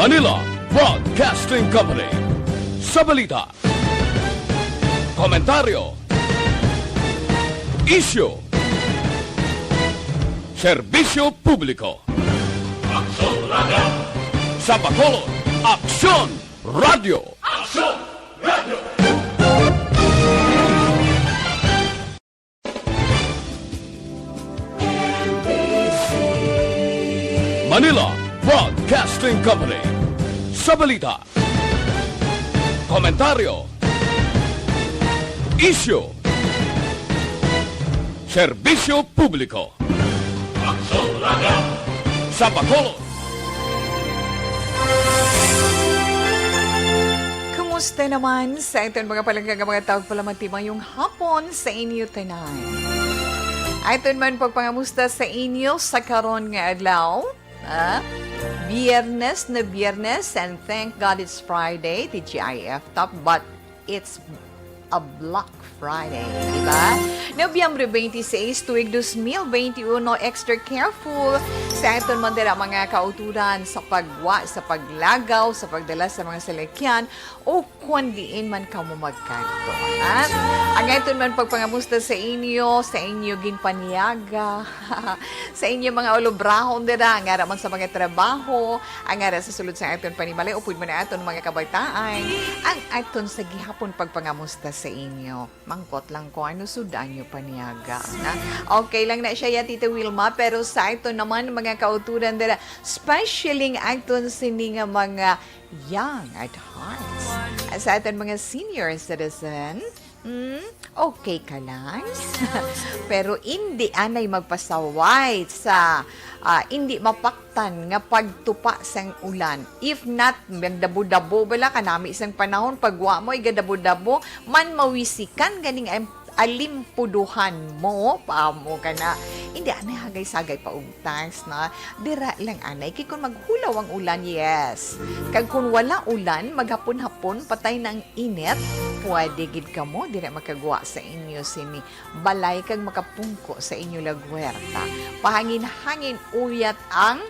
Manila Broadcasting Company. Sa balita, komentaryo, isyu, serbisyo publiko. Aksyon Radio! Sa Bacolod, Aksyon Radio! Aksyon Radio! Manila Broadcasting Company. Sa balita, komentaryo, isyu, serbisyo publiko. Aksyon Radio! Sa Bacolod. Kumusta naman sa itong mga palanggang mga tawag pala matimang hapon sa inyo tanan? Ayon man pagpangamusta sa inyo sa karon nga adlaw. Biyernes na Biyernes, and thank God it's Friday, TGIF top, but it's a Black Friday, diba? Nobyembre 26, tuig 2021, extra careful sa aton man dira mga kauturan sa pagwa, sa paglagaw, sa pagdala sa mga salakyan o kundiin man ka mo magkanto. Ang aton man pagpangamusta sa inyo ginpaniaga, sa inyo mga olobrahon dira, ang ara man sa mga trabaho, ang ara sa sulod sa aton panimalay, upod man aton mga kabaytaan, ang aton sa gihapon pagpangamusta sa inyo. Mangkot lang ko ano sudan nyo paniaga. Okay lang na siya ya, Tita Wilma, pero sa ito naman mga kauturan dira, specialing aton sini nga mga young at hearts. Sa aton mga senior citizen, okay ka lang. Pero hindi anay magpasaway sa hindi mapaktan nga pagtupa sang ulan. If not, magdabo-dabo bala kanami isang panahon pagwa mo igadabo-dabo man mawisikan ganing alimpuduhan mo paamo ka na hindi anay hagay-sagay pa ugtas na dira lang anay kay kung maghulaw ang ulan, yes, kag kung wala ulan maghapon-hapon patay ng init, pwede gid ka mo dira makagwa sa inyo sini balay kag makapungko sa inyo lagwerta, pahangin-hangin uyat ang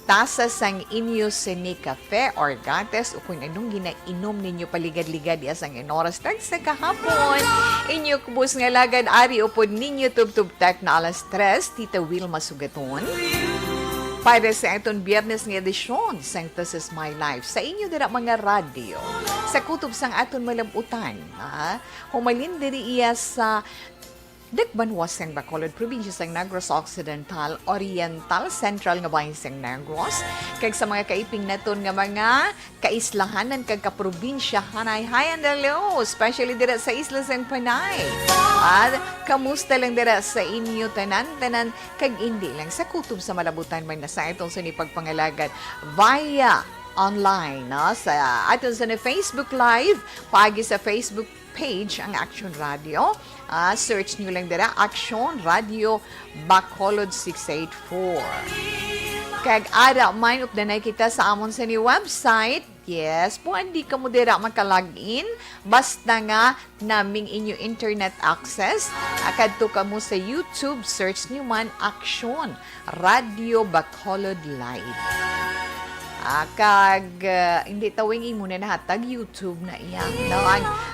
tasa sang inyo sini kafe or gates o kung anong ginainom ninyo paligad-ligad asang inoras tag sa kahapon inyo kubos nga lagad ari upod ninyo tub-tub-tak na alas 3, Tita Wilma Sugaton para sa itong Biyernes nga edisyon sang This Is My Life sa inyo dira mga radyo sa kutob sang aton malambutan, humalin diri iya sa Dagbanwas sang Bacolod, probinsya sang Negros Occidental, Oriental, Central nga bahin sang Negros. Kag sa mga kaiping naton nga mga kaislahanan kag kaprobinsya, hanay and hello, especially dira sa Isla sang Panay. At kamusta lang dira sa inyo tanan-tanan kag hindi lang sa kutob sa malabutan man na sa itong sinipagpangalagan via online sa aton sa Facebook Live, pagi sa Facebook page ang Action Radio. Search nyo lang dira, Action Radio Bacolod 684. Kag ara man updanay kita sa amon sa ni website. Yes, pwede ka mo dira makalagin basta nga naming inyo internet access. Kadto ka mo sa YouTube, search nyo man Action Radio Bacolod Live. Hindi tawing imo na nahatag YouTube na iya.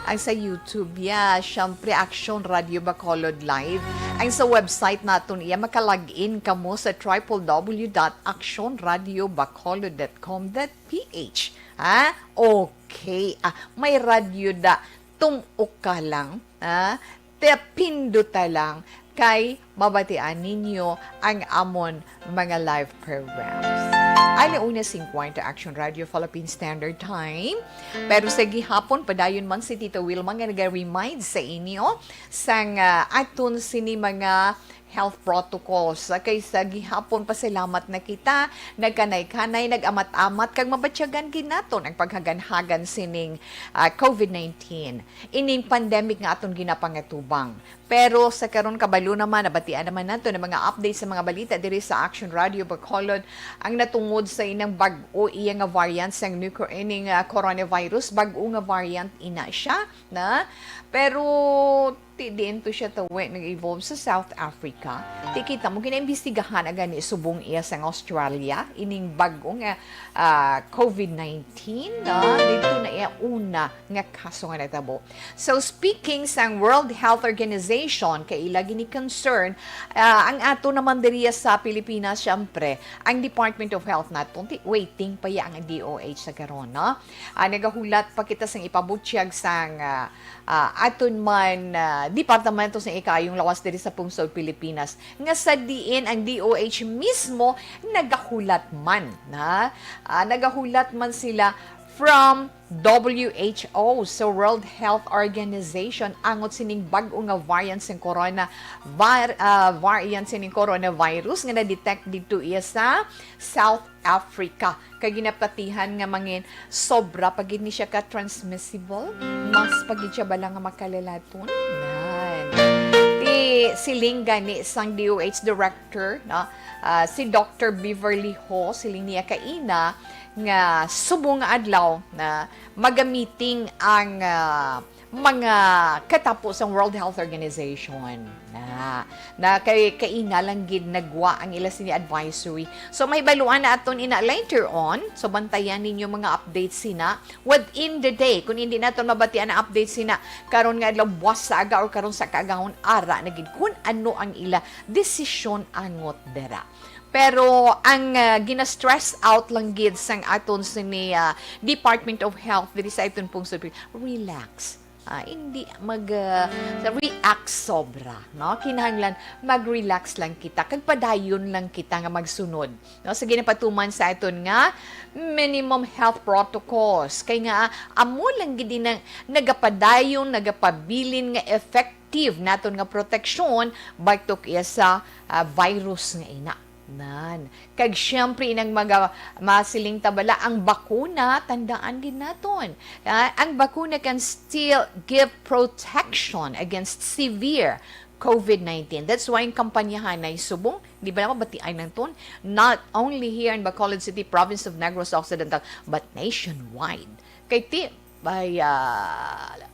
Ang sa YouTube syempre Action Radio Bacolod Live. Ang sa website naton iya makalagin ka mo sa www.actionradiobacolod.com.ph. Okay. May radio da tumok ka lang. Pinduta lang kay mabatian ninyo ang amon mga live programs. Alauna 50 Action Radio Philippine Standard Time. Pero sa gihapon, padayon man si Tita Wilma nga nag-remind sa inyo sang aton sini mga health protocols. Kaysa gihapon pasalamat na kita, nagkanay-kanay, nag-amat-amat, kag mabatsyagan ginaton ang paghagan-hagan sining COVID-19. Ining pandemic nga aton ginapangatubang. Pero sa karon kabalo naman, nabatian naman nato ng mga updates sa mga balita diri sa Action Radio Bacolod ang natungod sa inang bag-o iya nga variant sang coronavirus, bag-o nga variant ina siya na. Pero Ti diin to siya tawi nag-evolve sa South Africa. Ti kita mo kinaimbestigahan aga ni subong iya sa Australia ining bagong COVID-19 na dito na iya una nga kaso nga natabo. So speaking sa World Health Organization kay ila gini concern ang ato naman diriya sa Pilipinas syempre ang Department of Health naton ti waiting pa ya ang DOH sa karon no. Nagahulat pa kita sang ipabutyag sang aton man departamento sa ikayong lawas diri sa pungsod Pilipinas nga sa diin ang DOH mismo nagahulat man na nagahulat man sila from WHO, so World Health Organization, angot sining bag-o nga variant ng coronavirus nga na-detect dito iya sa South Africa. Kay ginapatihan nga mangin sobra pagid ni siya ka-transmissible, mas pagid siya bala nga makalalaton. Siling gani sang DOH director no? Si Dr. Beverly Ho siling niya kaina nga subong nga adlaw na magamiting ang mga katapos ang World Health Organization na kay kaina lang gid nagwa ang ila sini advisory. So may baluan na aton ina later on. So bantayan ninyo mga updates sina within the day. Kung hindi naton mabatian ang updates sina karon nga adlaw buwas sa aga or karon sa kaagahon ara na gid kun ano ang ila desisyon angot dera. Pero ang gina-stress out lang gid sang aton sini Department of Health diri sa aton pong relax. Hindi mag-react sobra, no? Kinahanglan mag-relax lang kita, kag padayon lang kita nga magsunod, no? Sa ginapatuman sa aton nga minimum health protocols. Kay nga amo lang gid nang nagapadayon, nagapabilin nga effective naton nga proteksyon batok iya sa virus nga ina. Kag syempre inang masiling tabala ang bakuna tandaan din naton. Ang bakuna can still give protection against severe COVID-19. That's why ang kampanyahan na subong, di ba naman batiay ng ton, not only here in Bacolod City, province of Negros Occidental, but nationwide. Kay by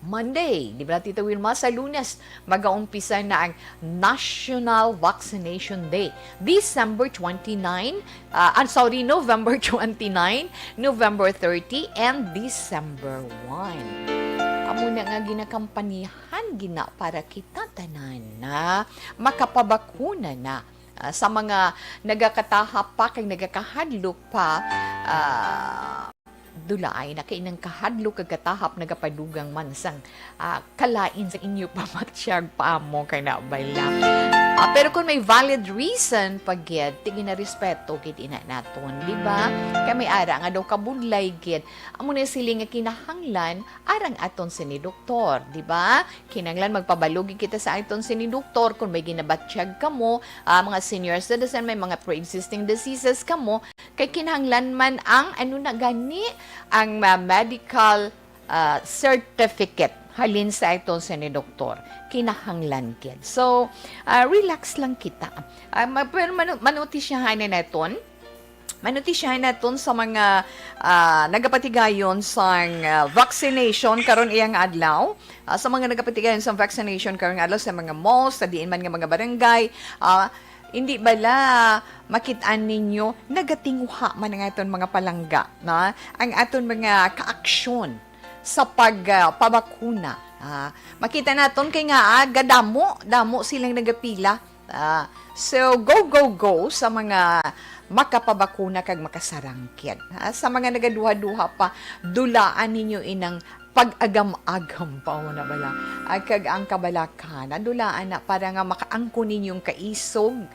Monday, di ba Tita Wilma, sa Lunes, mag-aumpisa na ang National Vaccination Day. November 29, November 30, and December 1. Amo na nga ginakampanihan gina para kita tanan na makapabakuna na sa mga nagakatahap pa kay nagakahadlok pa dulaay na kainang kahadlo kagatahap nagapadugang mansang kalain sa inyo pamatsyag pa mo kay nabala. Pero kung may valid reason pagyed tingin na respeto kit ina naton, di ba? Kay may ara nga daw kabudlay gid. Amo na siling nga kinahanglan arang aton sini doktor, di ba? Kinahanglan magpabalugi kita sa aton sini doktor kung may ginabatsyag kamo, mga senior citizen may mga pre-existing diseases kamo, kay kinahanglan man ang ano na gani ang medical certificate halin sa ito sa ni doktor. Kinahanglan kid. So, relax lang kita. Pero manutisyahan na naton. Manutisyahan naton sa mga nagapatigayon sa vaccination karon iyang adlaw. Sa mga nagapatigayon sa vaccination karon adlaw sa mga malls, sa diin man nga mga barangay, hindi bala makitaan ninyo nagatinguha man nga aton mga palangga na ang aton mga kaaksyon sa pagpabakuna. Makita naton kay nga damo silang nagapila. So go sa mga makapabakuna kag makasarangkit. Sa mga nagaduha-duha pa dulaan ninyo inang pag-agam-agam pa mo na bala. Kag ang kabalakan, dulaan na para nga makaangko ninyong kaisog.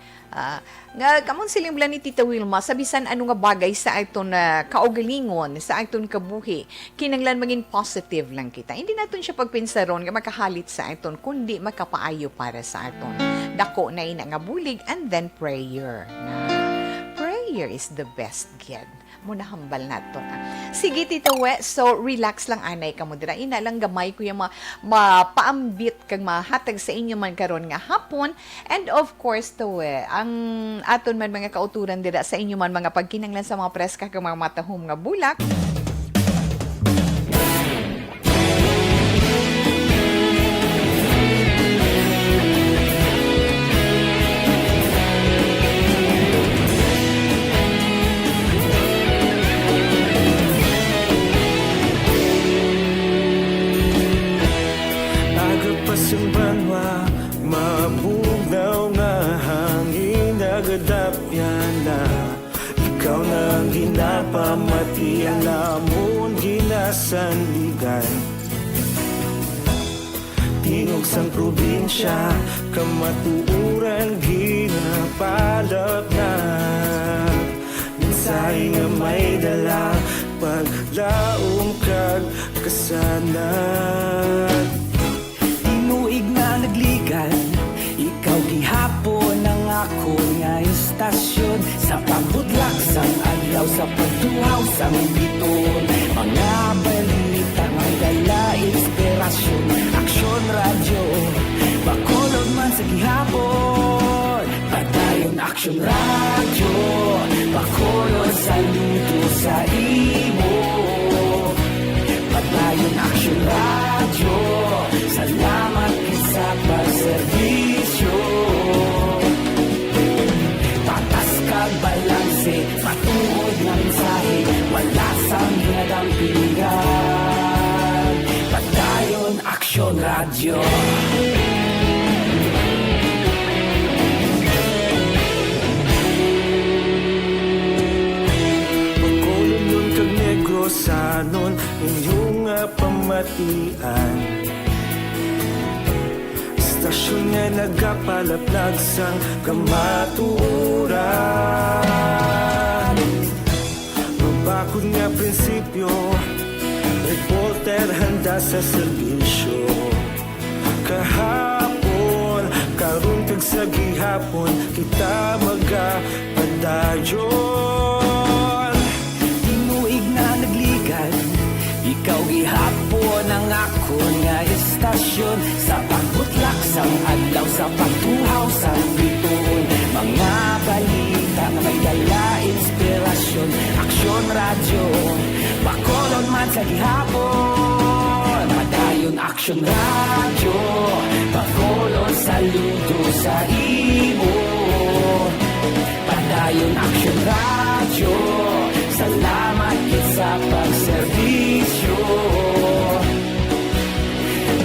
Nga kamon siling bala ni Tita Wilma, sabisan ano nga bagay sa aton kaugalingon, sa aton kabuhi, kinanglan maging positive lang kita. Hindi naton siya pagpinsaron nga makahalit sa aton, kundi makapaayo para sa aton. Dako na ina nga bulig and then prayer. Prayer is the best gift. Muna hambal na to. Sige, Tita We, so relax lang anay ka mo dira. Ina lang gamay ko yung mapaambit kag mahatag sa inyo man karon nga hapon. And of course, to ang aton man mga kauturan dira sa inyo man mga pagkinanglan sa mga preska kag mga matahom nga bulak. ang ginapamati, ang lamon ginasandigan. Tingog sang probinsya, kamatuuran ginapalap na. Minsay nga may dala, paglaom kag kasanan. Tinuig na nagligan, ikaw gihapon ang ako nga istasyon. Sa pagbutlak sang adlaw, sa pagtuhaw sang biton, mga balita, may dala inspirasyon. Aksyon radyo, bakulog man sa gihapon. Padayon aksyon radyo, bakulog sa luto sa imo. Padayon aksyon radyo, salamat sa pagserbisyo. Patas kag balanse, patuod na mensahe, wala sang hinadampingan. Padayon aksyon radyo. Pagkulong nun kag negrosanon, inyong pamatian. Istasyon nga nagapalaplag sang kamatuuran. Mabakod nga prinsipyo, reporter handa sa serbisyo. Kahapon, karon kag sa gihapon, kita magapadayon. Tinuig na nagligan, ikaw gihapon ang ako nga istasyon. Sa pagbutlak sang adlaw, sa pagtuhaw sang biton, mga balita na may dala inspirasyon. Aksyon radyo, bakolon man sa gihapon. Padayon aksyon radyo, bakolon saludo sa imo. Padayon aksyon radyo, salamat kit sa pagserbisyo.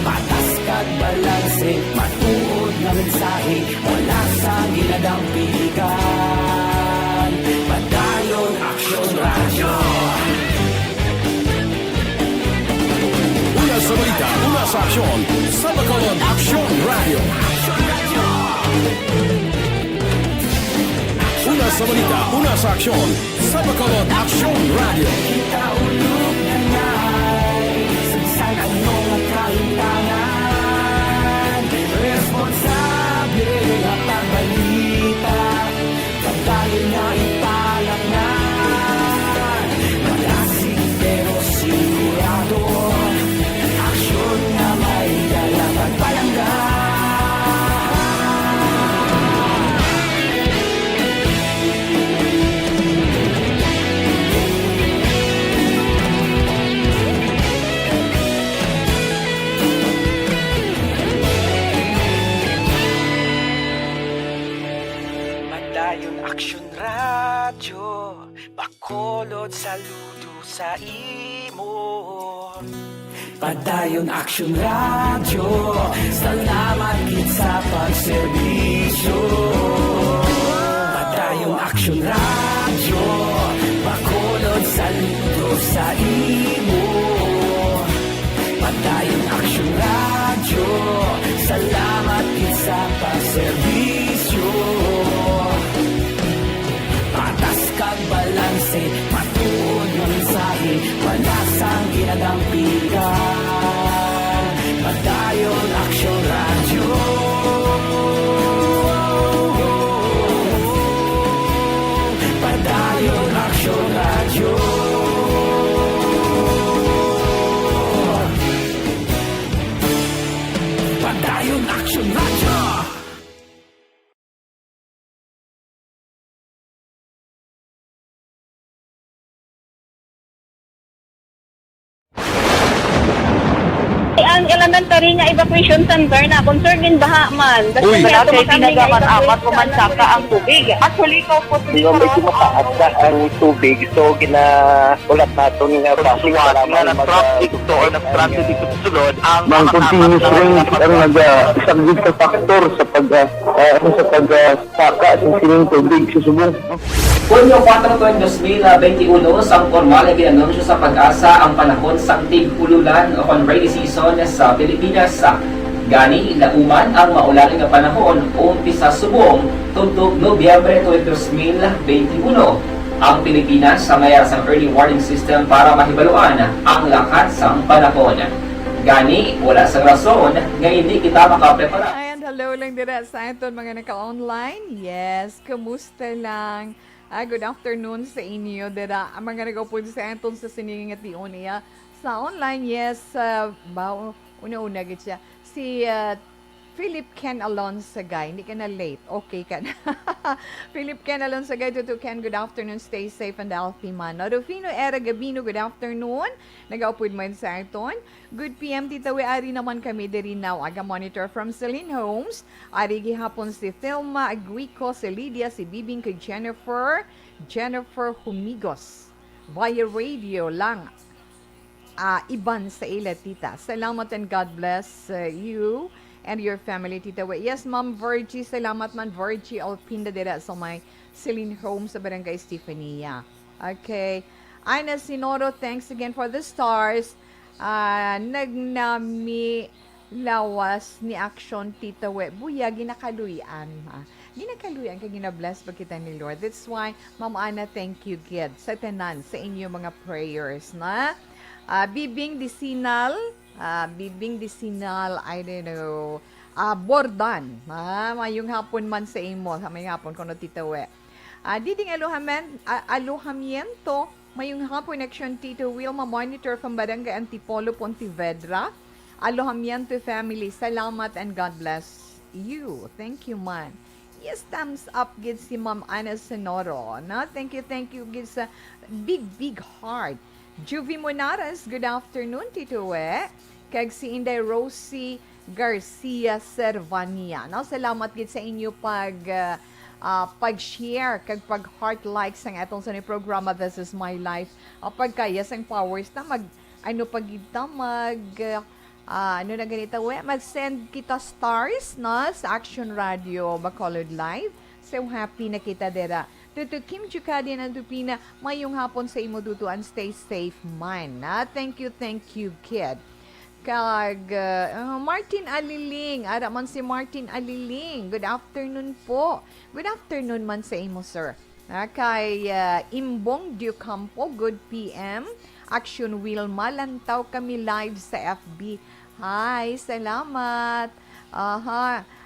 Patas kag balanse, matuod na mensahe, wala sa ginadampingan. Padayon aksyon radyo. Una sa balita, una sa aksyon, sa Bacolod Aksyon Radio. Una sa balita, una sa aksyon, sa Bacolod Aksyon Radio. Kita ulog na ngay, sansan anong nagkahintangan. Responsable at ang balita, pagdayon na ipalak na. Malasig pero sigurado, aksyon na may dalang pagpalanggan. Padayon aksyon radyo, bakolod saludo sa imo. Padayon aksyon radyo, salamat kit sa pagserbisyo. Padayon aksyon radyo, bakolod saludo sa imo. Padayon aksyon radyo, salamat kit sa pagserbisyo. Patas kag balanse, matuod ng mensahe, wala sang ginadampingan. Padayon aksyon radyo. Padayon aksyon radyo. Padayon aksyon radyo. Ang elementary nga evacuation center na concern din baha man. Uy. kaya Kaya tinagamang apat evacuation kumansaka ang tubig. Actually, ikaw po Di ba medyo mataas na ang tubig, so ginaulat natin nga Pasuwat nga nag-trap dito or nag-trap dito sa sulod ang Mang continuous rain ang nag-subject sa factor sa pag-saka sa sining tubig sa subong. Hunyo 4, 2021, sang formal na ginanunsyo sa pag-asa ang panahon sa tig-ululan o rainy season sa Pilipinas. Gani, lauman ang maulaling nga panahon umpisa subong tuntog Nobyembre 2021. Ang Pilipinas sa mayroon sa early warning system para mahibaluan ang lakas ng panahon. Gani, wala sa rason nga hindi kita makaprepara. Ayan, hello lang dira sa aton mga naka-online. Yes, kamusta lang? Good afternoon sa inyo dira. Ang mga nag-upod sa aton sa siningin at diyon niya sa online. Yes, una-una gid siya. Si Philip Ken Alonso guy, hindi ka na late. Okay ka na. Philip Ken Alonso guy, Tutu Ken, good afternoon. Stay safe and healthy man. Rodolfino Era Gabino, good afternoon. Nag-upod mo sa aton. Good PM, Tita, we ari naman kami diri now. Aga monitor from Celine Homes. Ari gihapon si Wilma, Agrico, si Lydia, si Bibing, kay Jennifer Humigos. Via radio lang. Iban sa ila, Tita. Salamat and God bless you and your family, Tita. Yes, Ma'am Virgie. Salamat man, Virgie Alpinda dira sa may Celine Home sa Barangay Estefania. Okay. Ana Sinoro, thanks again for the stars. Nagnami lawas ni action, Tita We. Buya, ginakaluyan. Ginakaluyan ka, ginabless pa kita ni Lord. That's why, Ma'am Ana, thank you, kid. Sa tanan, sa inyo mga prayers, na. Bibing Disinal, I don't know, Bordan, mayong hapon man sa imo, may hapon ko no Tita We. Diding alohamiento, mayong hapon action Tito Wilma, monitor from Barangay Antipolo, Pontevedra. Alohamiento family, salamat and God bless you. Thank you man. Yes, thumbs up gid si Ma'am Ana Sonoro. Na? Thank you gid sa big heart. Juvie Monares, good afternoon, Tito We. Kag si Inday Rosie Garcia Servania. No, salamat gid sa inyo pag-share kag pag-heart likes ang atong sa ni programa This Is My Life. Pagkayas ang powers na mag-send kita stars na sa Action Radio Bacolod Live. So happy na kita dera. Tutu Kim Chukadi ng Tupina, mayong hapon sa imo dutuan, stay safe man. Thank you, kid. Kag Martin Aliling, ara man si Martin Aliling. Good afternoon po. Good afternoon man sa imo, sir. Kay Imbong Diocampo, good PM. Action Wilma, lantaw kami live sa FB. Hi, salamat.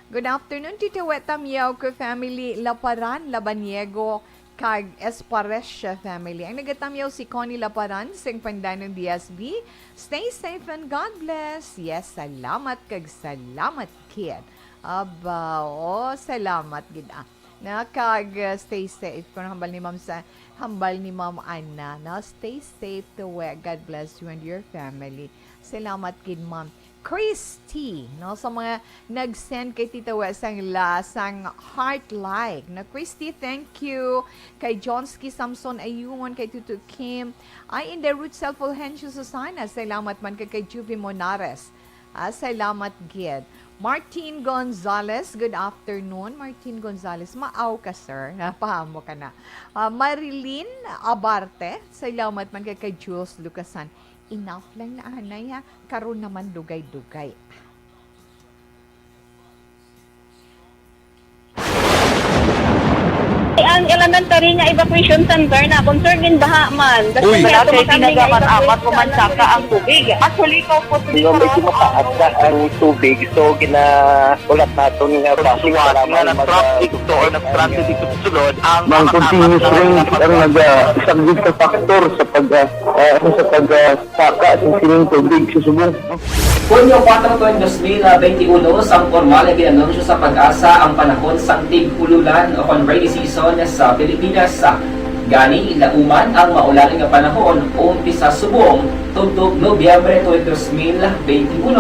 Good afternoon, Tita Wetam Yaw ko family, Laparan, Labaniego, kag Esparesha family. Ang nagatamyaw si Connie Laparan, sing pandan ng DSB. Stay safe and God bless. Yes, salamat kag salamat, kid. Salamat gid. Kag stay safe. Kung hambal ni Ma'am Anna, stay safe to we. God bless you and your family. Salamat gid, Ma'am Christy, no, sa mga nag-send kay Tita Wes ang lasang heart like. Na Christy, thank you. Kay Johnsky Samson Ayun, kay Tutu Kim. In the Root Self-Fulhensio Susana. Salamat man kay Juvie Monares. Salamat gid. Martin Gonzalez, good afternoon. Martin Gonzalez, maaw ka, sir. Napahamo ka na. Marilyn Abarte, salamat man kay Jules Lucasan. Enough lang na anay ha. Karon naman dugay-dugay. Ang elementary nga evacuation center na concern din baha man. Uy, Dati ginagamat-amat ko man saka ang tubig. Actually, ikaw po medyo mataas na ang tubig. So, ulat natin nga Pagsuwat nga ng traffic or ng transit dito sa sulod ang Mang continuous rain ang nag-subject sa factor sa pagsaka sa sining tubig sa subong. Hunyo 4, 2021, sang formal na ginanunsyo sa pag-asa ang panahon sa tig-ululan o rainy season sa Pilipinas. Gani, lauman ang maulaling nga panahon umpisa subong tuntog Nobyembre 2021.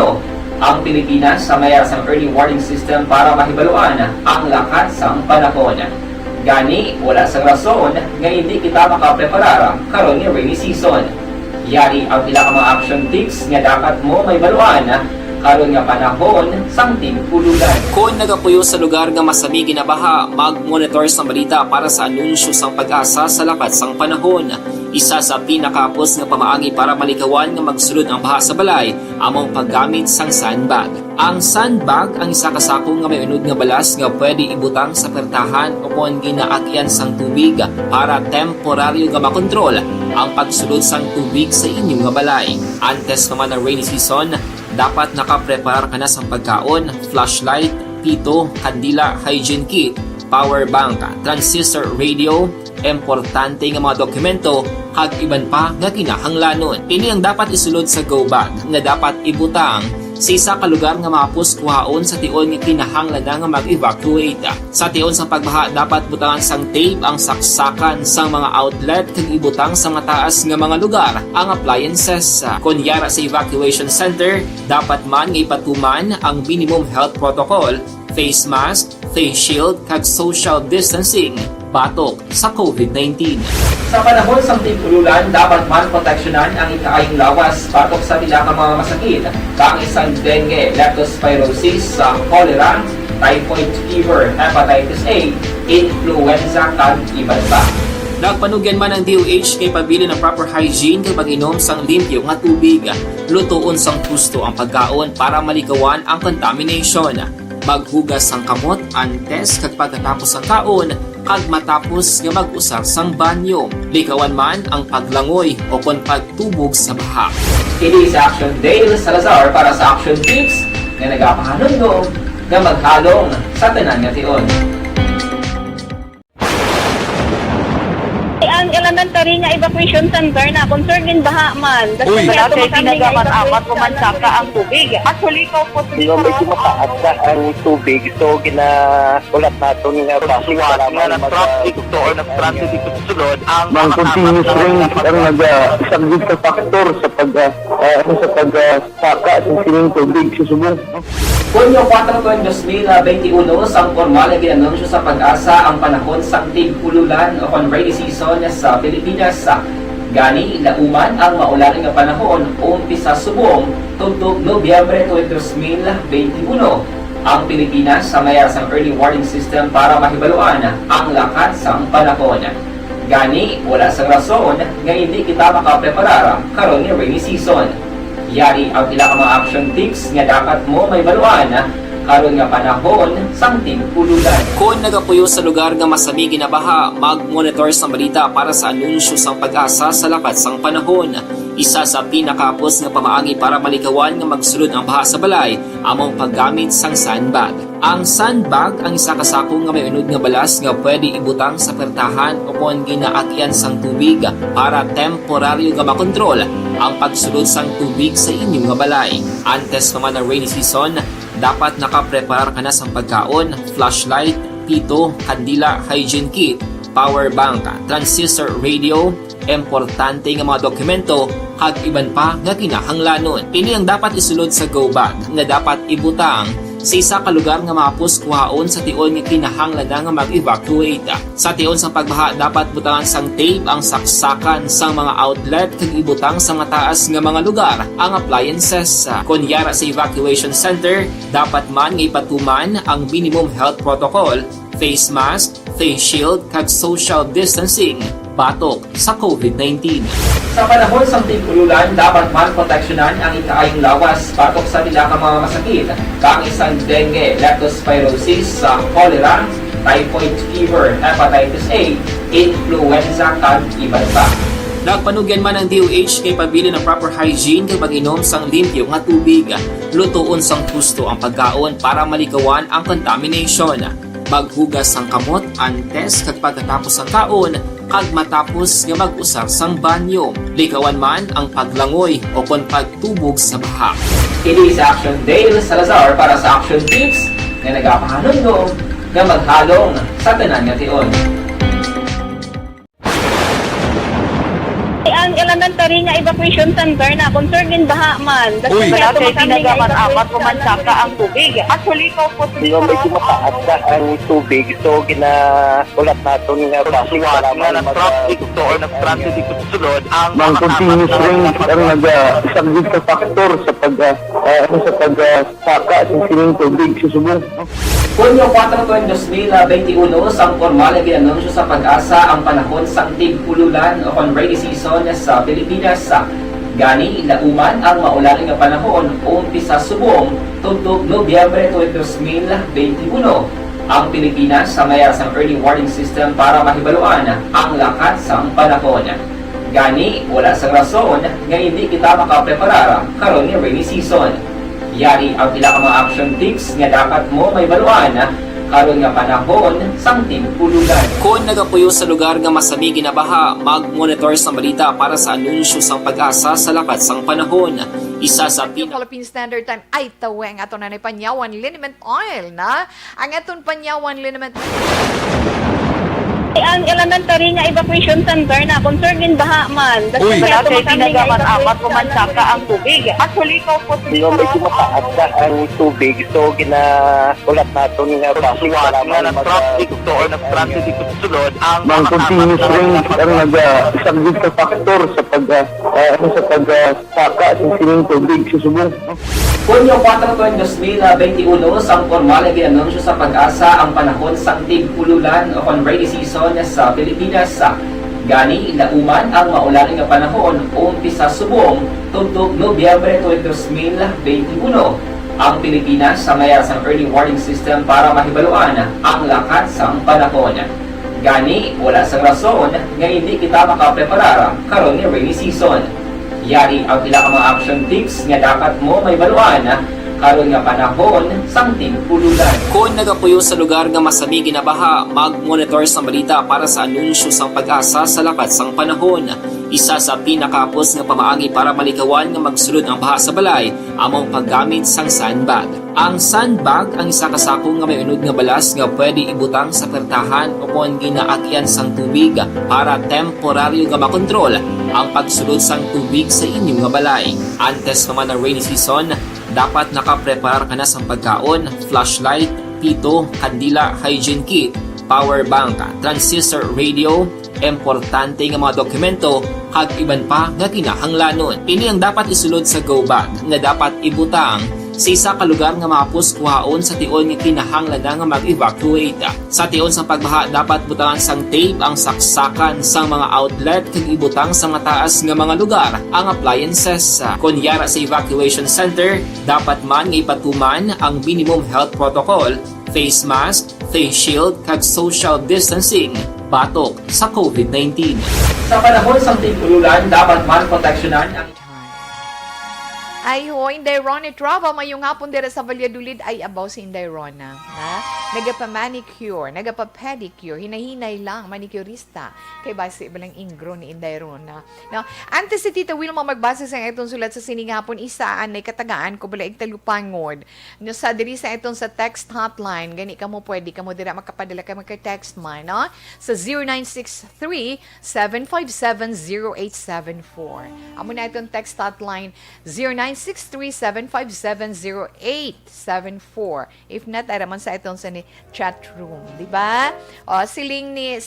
Ang Pilipinas sa mayroon sa early warning system para mahibaluan ang lakas ng panahon. Gani, wala sa rason nga hindi kita makapreparar karon nga rainy season. Yari ang pila ka mga action tips nga dapat mo may baluan karon nga panahon sang tig-ululan. Kung nagapuyo sa lugar nga masami ginabaha, mag-monitor sa balita para sa anunsyo sang pag-asa sa lakat sang panahon. Isa sa pinakapos nga pamaagi para malikawan nga magsulod ang baha sa balay, among paggamit sang sandbag. Ang sandbag ang isa ka sako nga may unod nga balas nga pwede ibutang sa pertahan o kung ginaakyan sang tubig para temporaryo nga makontrol ang pagsulod sang tubig sa inyong nga balay. Antes naman ng rainy season, dapat nakapreparar ka na sa pagkaon, flashlight, pito, kandila, hygiene kit, power bank, transistor radio, importante nga mga dokumento kag iban pa nga kinahanglanon. Ini ang dapat isulod sa go bag nga dapat ibutang sa isa ka lugar nga mapus kuhaon sa tion nga kinahanglan nga mag-evacuate. Sa tion sa pagbaha dapat butangan sang tape ang saksakan sa mga outlet kag ibutang sa mga taas nga mga lugar ang appliances. Kunyara sa evacuation center, dapat man nga ipatuman ang minimum health protocol, face mask, face shield kag social distancing batok sa COVID-19. Sa panahon sa tig-ululan, dapat man proteksyonan ang ikaayong lawas batok sa tila ka mga masakit, kang isang dengue, leptospirosis, cholera, typhoid fever, hepatitis A, influenza kag iban pa. Nagpanugyan man ang DOH kay pabili ng proper hygiene kay pag-inom sang limpyo nga tubig, lutuon sang gusto ang pagkaon para malikawan ang contamination. Maghugas sang kamot antes kag pagkatapos ang kaon kag matapos nga mag-usar sang banyo. Likawan man ang paglangoy o kon pagtubog sa baha. Kini sa Action Dale Salazar para sa Action Tips nga nagapahanundong nga maghalong sa tanan nga tion. Ang elementary nga evacuation center na concern din baha man. Uy! Dati pinagaman apat kumansaka ang tubig. Actually, ikaw po sa dito. Medyo mataas na ang tubig. So, ulat natin nga basiwat nga nag-traffic to or nag-transit dito sa sulod. Ang continuous rain ang nag-subject sa factor sa pag-saka sa sining tubig sa subong. Kunyo 4 2021 sang formal na ginanunsyo sa pag-asa ang panahon sang tig-ululan o kon rainy season sa Pilipinas. Gani, lauman ang maulan nga panahon umpisa subong tugtog Nobyembre 2021. Ang Pilipinas sa mayar sang early warning system para mahibaluan ang lakat sang panahon. Gani, wala sang rason nga hindi kita makapreparar karon nga rainy season. Yari ang ilang mga action tips nga dapat mo may baluan karon nga panahon sang tig-ululan. Kung nagapuyo sa lugar nga masami ginabaha, mag-monitor sa balita para sa anunsyo sang pag-asa sa lakat sang panahon. Isa sa pinakapos nga pamaagi para malikawan nga magsulod ang baha sa balay, among paggamit sang sandbag. Ang sandbag ang isa ka sako nga may unod nga balas nga pwede ibutang sa pertahan o kung ginaakyan sang tubig para temporaryo nga makontrol ang pagsulod sang tubig sa inyong nga balay. Antes naman ng rainy season, dapat nakapreparar ka na sa pagkaon, flashlight, pito, kandila, hygiene kit, power bank, transistor radio, importante nga mga dokumento kag iban pa nga kinahanglanon. Ini ang dapat isulod sa go bag nga dapat ibutang sa isa ka lugar nga mapus kuhaon sa tion nga kinahanglan nga mag-evacuate. Sa tion sa pagbaha dapat butangan sang tape ang saksakan sa mga outlet kag ibutang sa mga taas nga mga lugar ang appliances. Kunyara sa evacuation center, dapat man nga ipatuman ang minimum health protocol, face mask, face shield kag social distancing batok sa COVID-19. Sa panahon sa tig-ululan, dapat man proteksyonan ang ikaayong lawas batok sa tila ka mga masakit, kang isang dengue, leptospirosis, cholera, typhoid fever, hepatitis A, influenza kag iban pa. Nagpanugyan man ang DOH kay pabili ng proper hygiene kay pag-inom sang limpyo nga tubig, lutuon sang gusto ang pagkaon para malikawan ang contamination. Maghugas sang kamot antes kag pagkatapos ang kaon kag matapos nga mag-usar sang banyo. Likawan man ang paglangoy o kon pagtubog sa baha. Kini sa Action Dale Salazar para sa Action Tips nga nagapahanundong nga maghalong sa tanan nga tion. Ang elementary nga evacuation center na concerned din baha man. Uy. Kaya tinagaman apat kumansaka ang tubig. Actually, ikaw po medyo mataas na ang tubig. So, ulat natin nga Pagsiwala nga ng traffic to or ng transit dito sa sulod ang Mang continuous rain ang isang sa factor sa pagsaka ng sining tubig sa subong. Hunyo 4, 2021, sang formal ay ginanunsyo sa pag-asa ang panahon sang tig-ululan o kon rainy season sa Pilipinas. Gani, lauman ang maulaling nga panahon umpisa subong tuntog Nobyembre 2021. Ang Pilipinas sa mayroon sang early warning system para mahibaluan ang lakat sang panahon. Gani, wala sang rason nga hindi kita makapreparar karon ni rainy season. Yari ang pila ka mga action tips nga dapat mo may baluan karon nga panahon sang tig-ululan. Kung nagapuyo sa lugar nga masami ginabaha, mag-monitor sa balita para sa anunsyo sang pag-asa sa lakat sang panahon. Isa sa Philippine Standard Time ay tawe ang aton na panyawan liniment oil na ang aton panyawan liniment Ang elementary nga evacuation center na concerned din baha man. Uy. Kaya tinagaman apat kumansaka ang tubig. Actually, ikaw po medyo mataas na ang tubig. So, ulat natin nga pagsiwala nga ng traffic to or ng transit dito sa sulod ang Mang continuous rain ang isang sa factor sa pagsaka ng sining tubig sa subong. Hunyo 4, 2021, sang formal ay ginanunsyo sa pag-asa ang panahon sang tig-ululan o kon rainy season sa Pilipinas. Gani, lauman ang maulaling nga panahon umpisa subong tuntog Nobyembre 2021. Ang Pilipinas sa mayroon sang early warning system para mahibaluan ang lakat sang panahon. Gani, wala sang rason nga hindi kita makapreparar karon ni rainy season. Yari ang pila ka mga action tips nga dapat mo may baluan karon nga panahon sang tig-ululan. Kung nagapuyo sa lugar nga masami ginabaha, mag-monitor sa balita para sa anunsyo sang pag-asa sa lakat sang panahon. Isa sa pinakapos nga pamaagi para malikawan nga magsulod ang baha sa balay, among paggamit sang sandbag. Ang sandbag ang isa kasako nga may unod nga balas nga pwede ibutang sa pertahan o kung ginaakyan sang tubig para temporaryo nga makontrol ang pagsulod sang tubig sa inyong nga balay. Antes naman ng rainy season, dapat nakaprepare ka na sa pagkaon, flashlight, pito, kandila, hygiene kit, power bank, transistor radio, importante nga mga dokumento, kag iban pa nga kinahanglanon. Ini ang dapat isulod sa go bag nga dapat ibutang sa isa ka lugar nga mapus kuhaon sa tion nga kinahanglan nga mag-evacuate. Sa tion sa pagbaha dapat butangan sang tape ang saksakan sa mga outlet kag ibutang sa mataas nga mga lugar ang appliances. Kunyara sa evacuation center, dapat man nga ipatuman ang minimum health protocol, face mask, face shield kag social distancing batok sa COVID-19. Sa panahon sa tig-ululan, dapat man proteksyonan ang ay ho, Indayrona travel, mayong hapon dira sa Valladolid ay abaw si Indayrona. Nagapa-manicure, nagapa-pedicure, hinahinay lang, manicurista. Kay base balang ingro ni Indayrona. Now, antes si Tita Wilma magbasa sa itong sulat sa sining hapon, isaan ay katagaan ko bala igtalupangod. No, sa diri sa itong sa text hotline, gani ka mo pwede ka mo dira makapadala ka magka-text man, no? Sa 0963-757-0874. Amo na itong text hotline 0963-757-0874. If not, ay raman sa itong sa ni chat room, di ba? O, siling ni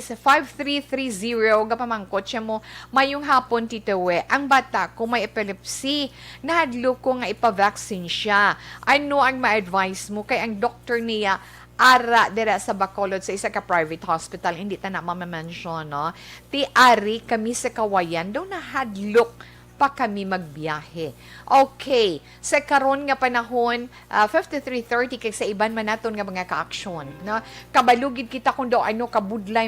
sa 5330, gapamangkot siya mo, mayong hapon, titawe, ang bata, kung may epilepsy, nahadlo ko nga ipavaccine siya. Ano ang ma-advise mo? Kay ang doktor niya, ara dira sa Bacolod sa isa ka private hospital, hindi ta na ma-mention, no? Ti ari kami sa Kawayan, daw nahadlok pa kami magbiyahe. Okay, sa karon nga panahon, 53:30 kay sa iban man naton nga mga ka-aksyon, no? Kabalugid kita kung daw ano kabudlay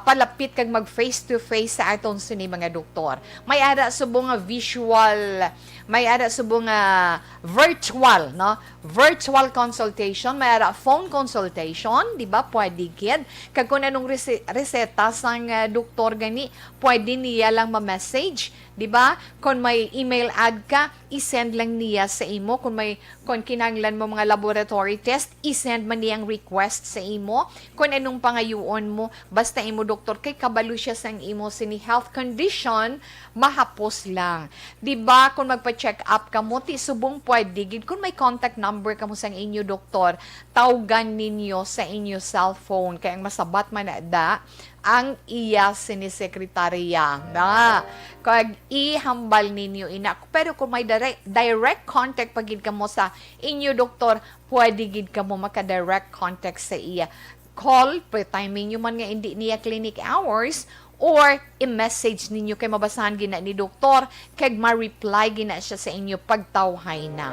palapit kag mag face to face sa aton sini mga doktor. May ara subong nga visual, may ara subong nga virtual, no? Virtual consultation, may ara phone consultation, di ba? Pwede kid. Kag kung anong reseta sang doktor gani, pwede niya lang ma-message Di ba? Kung may email ad ka, isend lang niya sa imo. Kung kinanglan mo mga laboratory test, isend man niyang request sa imo. Kung anong pangayuon mo, basta imo doktor, kay kabalo siya sa imo sini health condition, mahapos lang. Di ba? Kung magpa-check up ka mo, ti subong pwede. Kung may contact number ka mo sa inyo doktor, tawagan ninyo sa inyo cellphone. Kaya ang masabat man da, ang iya sinisekretarya na kag ihambal ninyo ina. Pero kung may direct contact pagid ka mo sa inyo doktor, pwede gid ka mo maka-direct contact sa iya. Call, pre-timing nyo man nga hindi niya clinic hours, or i-message ninyo kay mabasahan gina ni doktor, kag ma-reply gina siya sa inyo pagtawhay na.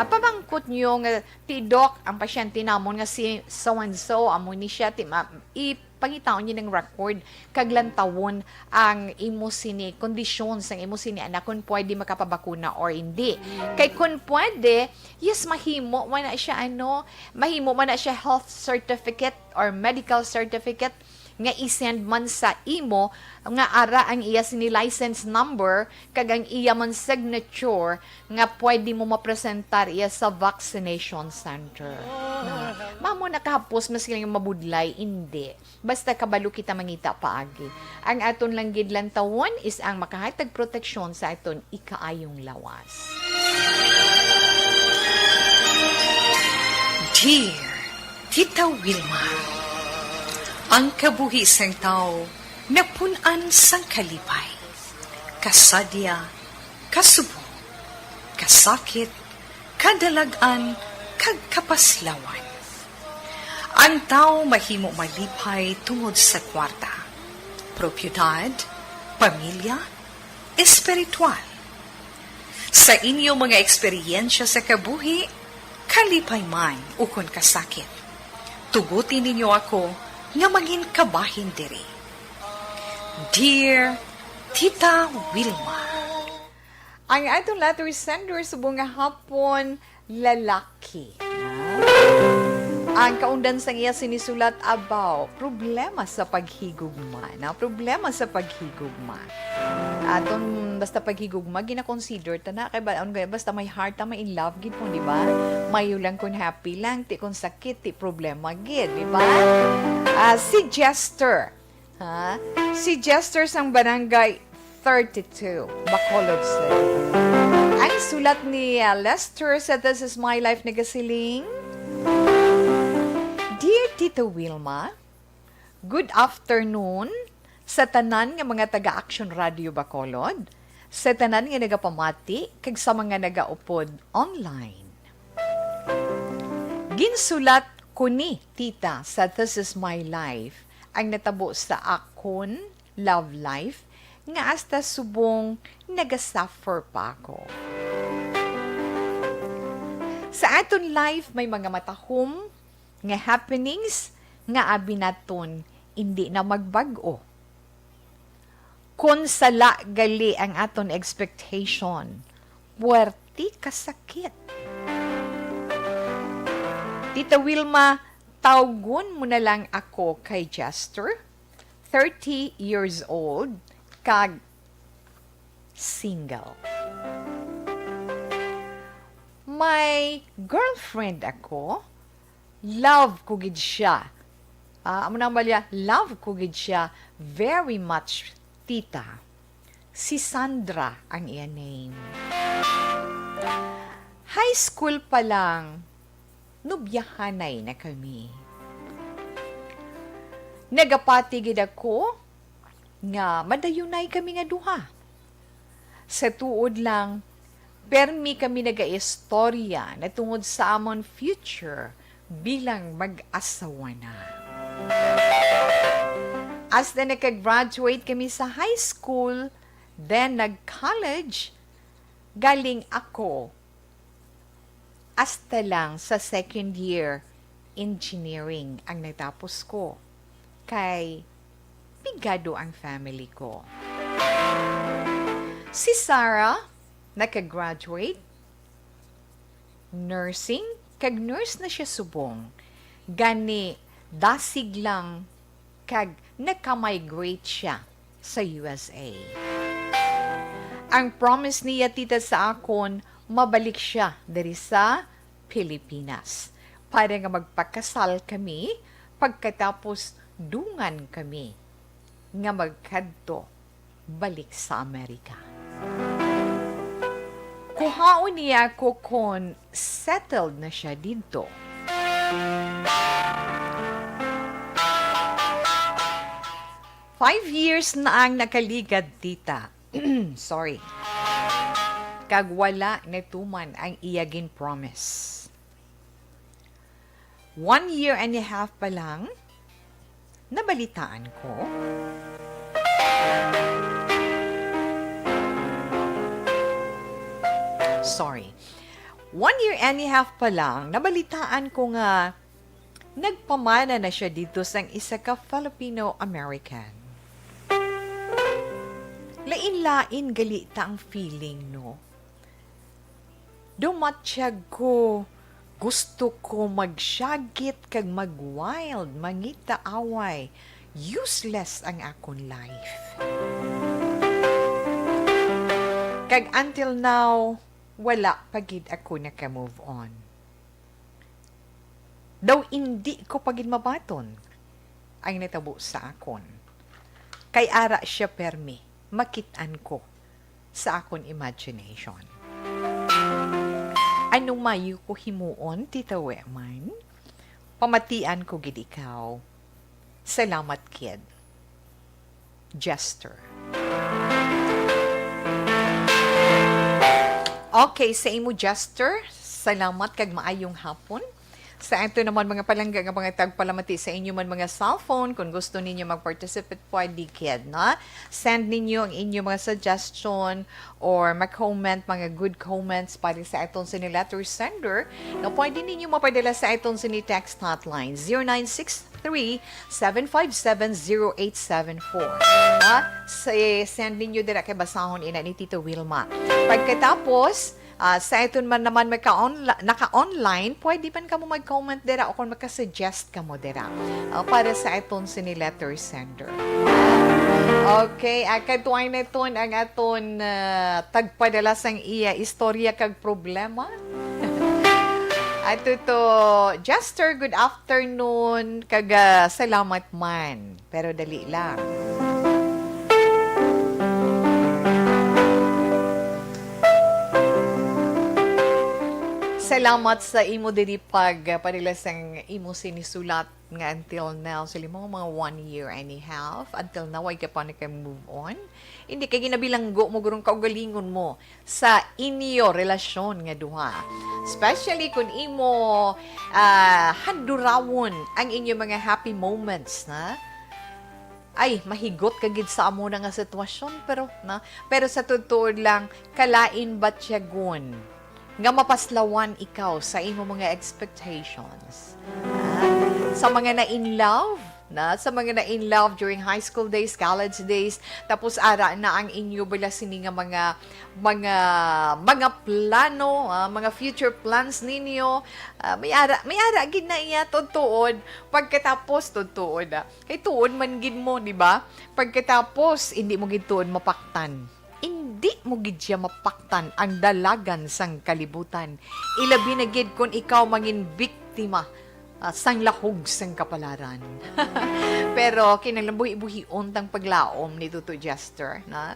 Pamangkot nyo nga, ti doc, ang pasyente namon nga si so-and-so, amo ni siya, pangitaon niyo ng record kaglantawon ang imo sini conditions ang imo sini anak kung pwede makapabakuna or hindi. Kay kung pwede, yes, mahimo man na siya health certificate or medical certificate nga isend man sa imo nga ara ang iya sini license number kag ang iya man signature nga pwede mo mapresentar iya sa vaccination center. Mamo nakahapos mas lang mabudlay, hindi. Basta kabalo kita mangita paagi. Ang aton lang gid lang tawon is ang makahatag proteksyon sa aton ikaayong lawas. Dear Tita Wilma, ang kabuhisang tao napunan sang kalipay, kasadya, kasubo, kasakit, kadalagan, kag kapaslawan. Ang tao mahimo malipay tungod sa kwarta, propiedad, pamilya, espiritual. Sa inyo mga eksperyensya sa kabuhi, kalipay man ukon kasakit, tugutin ninyo ako nga maging kabahin diri. Dear Tita Wilma, ang atong letter sender subong nga hapon lalaki. Ang kaundan sa iya sinisulat about problema sa paghigugma. Problema sa paghigugma. Aton basta paghigugma gina-consider ta na kay basta may heart ta may in love gid mo, di ba? Mayo lang kun happy lang, ti kun sakit ti problema gid, di ba? Si Jester. Si Jester sang barangay 32, Bacolod City. Ang sulat ni Lester sa This Is My Life nagasiling, Dear Tita Wilma, good afternoon sa tanan nga mga taga-Action Radio Bacolod, sa tanan nga nagapamati, kag sa mga nagaupod online. Ginsulat ko ni Tita sa This Is My Life ang natabo sa akon love life nga hasta subong nagasuffer pa ako. Sa aton life may mga matahom nga happenings nga abi naton hindi na magbago. Kung sala gali ang aton expectation, puwerti kasakit. Tita Wilma, tawgon mo na lang ako kay Jester, 30 years old, kag single. May girlfriend ako, love ko gid siya. Love ko gid siya very much, Tita. Si Sandra ang iya name. High school pa lang, nubyahanay na kami. Nagapatigid ako nga madayunay kami nga duha. Sa tuod lang, permi kami nagaistorya na tungod sa amon future bilang mag-asawa na. As na nag-graduate kami sa high school, then nag-college, galing ako hasta lang sa second year engineering ang natapos ko. Kay bigado ang family ko. Si Sarah, naka-graduate, nursing, kag nurse na siya subong. Gani, dasig lang, kag naka-migrate siya sa USA. Ang promise niya tita sa akon, mabalik siya diri sa Pilipinas. Para nga magpakasal kami, pagkatapos dungan kami nga magkadto balik sa Amerika. Kuhaon niya ako kung settled na siya dito. Five years na ang nakaligad, tita. Sorry. Kag wala netuman ang iyagin promise. 1 year and a half pa lang, nabalitaan ko. Sorry. 1 year and a half pa lang, nabalitaan ko nga nagpamana na siya dito sa isa ka Filipino-American. Lain-lain galita ang feeling, no? Dumatsyag ko, gusto ko magsyagit kag mag-wild, mangita away. Useless ang akong life. Kag until now, wala pagid ako naka-move on. Daw hindi ko pagid mabaton ang natabo sa akon. Kay ara siya permi, makitaan ko sa akon imagination. Anong mayo ko himuon, Tita Weman? Pamatian ko gid ikaw. Salamat, kid. Jester. Okay, sa imo, Jester. Salamat kag maayong hapon. Sa ito naman mga palangga nga mga tagpalamati sa inyo man mga cellphone, kung gusto ninyo mag-participate po, di kid, na? Send ninyo ang inyong mga suggestion or mag-comment, mga good comments para sa itong sini letter sender na pwede ninyo mapadala sa itong sini text hotline 0963-757-0874. Send ninyo dira kay basahon ina ni Tita Wilma. Pagkatapos, sa ito man naman naka-online, pwede pan ka mo mag-comment dira o kung makasuggest ka mo dira para sa itong sini letter sender. Okay, katuay na ito ang aton tagpadala sang iya istorya kag problema. Ato to, Jester, good afternoon, kag salamat man, pero dali lang. Salamat sa imo diri pagpadilas ang imo sinisulat nga until now sa limang mga 1 year and a half until now ay ka pa move on. Hindi kay ginabilanggo mo gurong kaugalingon mo sa inyo relasyon nga duha. Especially kung imo handurawon ang inyo mga happy moments na ay mahigot kagid sa amo na nga sitwasyon pero sa totoo lang kalain ba tiyagon nga mapaslawan ikaw sa imo mga expectations. Sa mga na-in love, sa mga na-in love during high school days, college days, tapos ara na ang inyo bala sini nga mga plano, mga future plans ninyo, may ara gid na iya tuod pagkatapos tuod. Kay tuod man gid mo, di ba? Pagkatapos hindi mo gid tuod mapaktan. Hindi mo gid siya mapaktan ang dalagan sang kalibutan. Ilabi na gid kung ikaw mangin biktima sang lahog sang kapalaran. Pero kinalambuhi-buhion tang paglaom ni Tuto Jester, na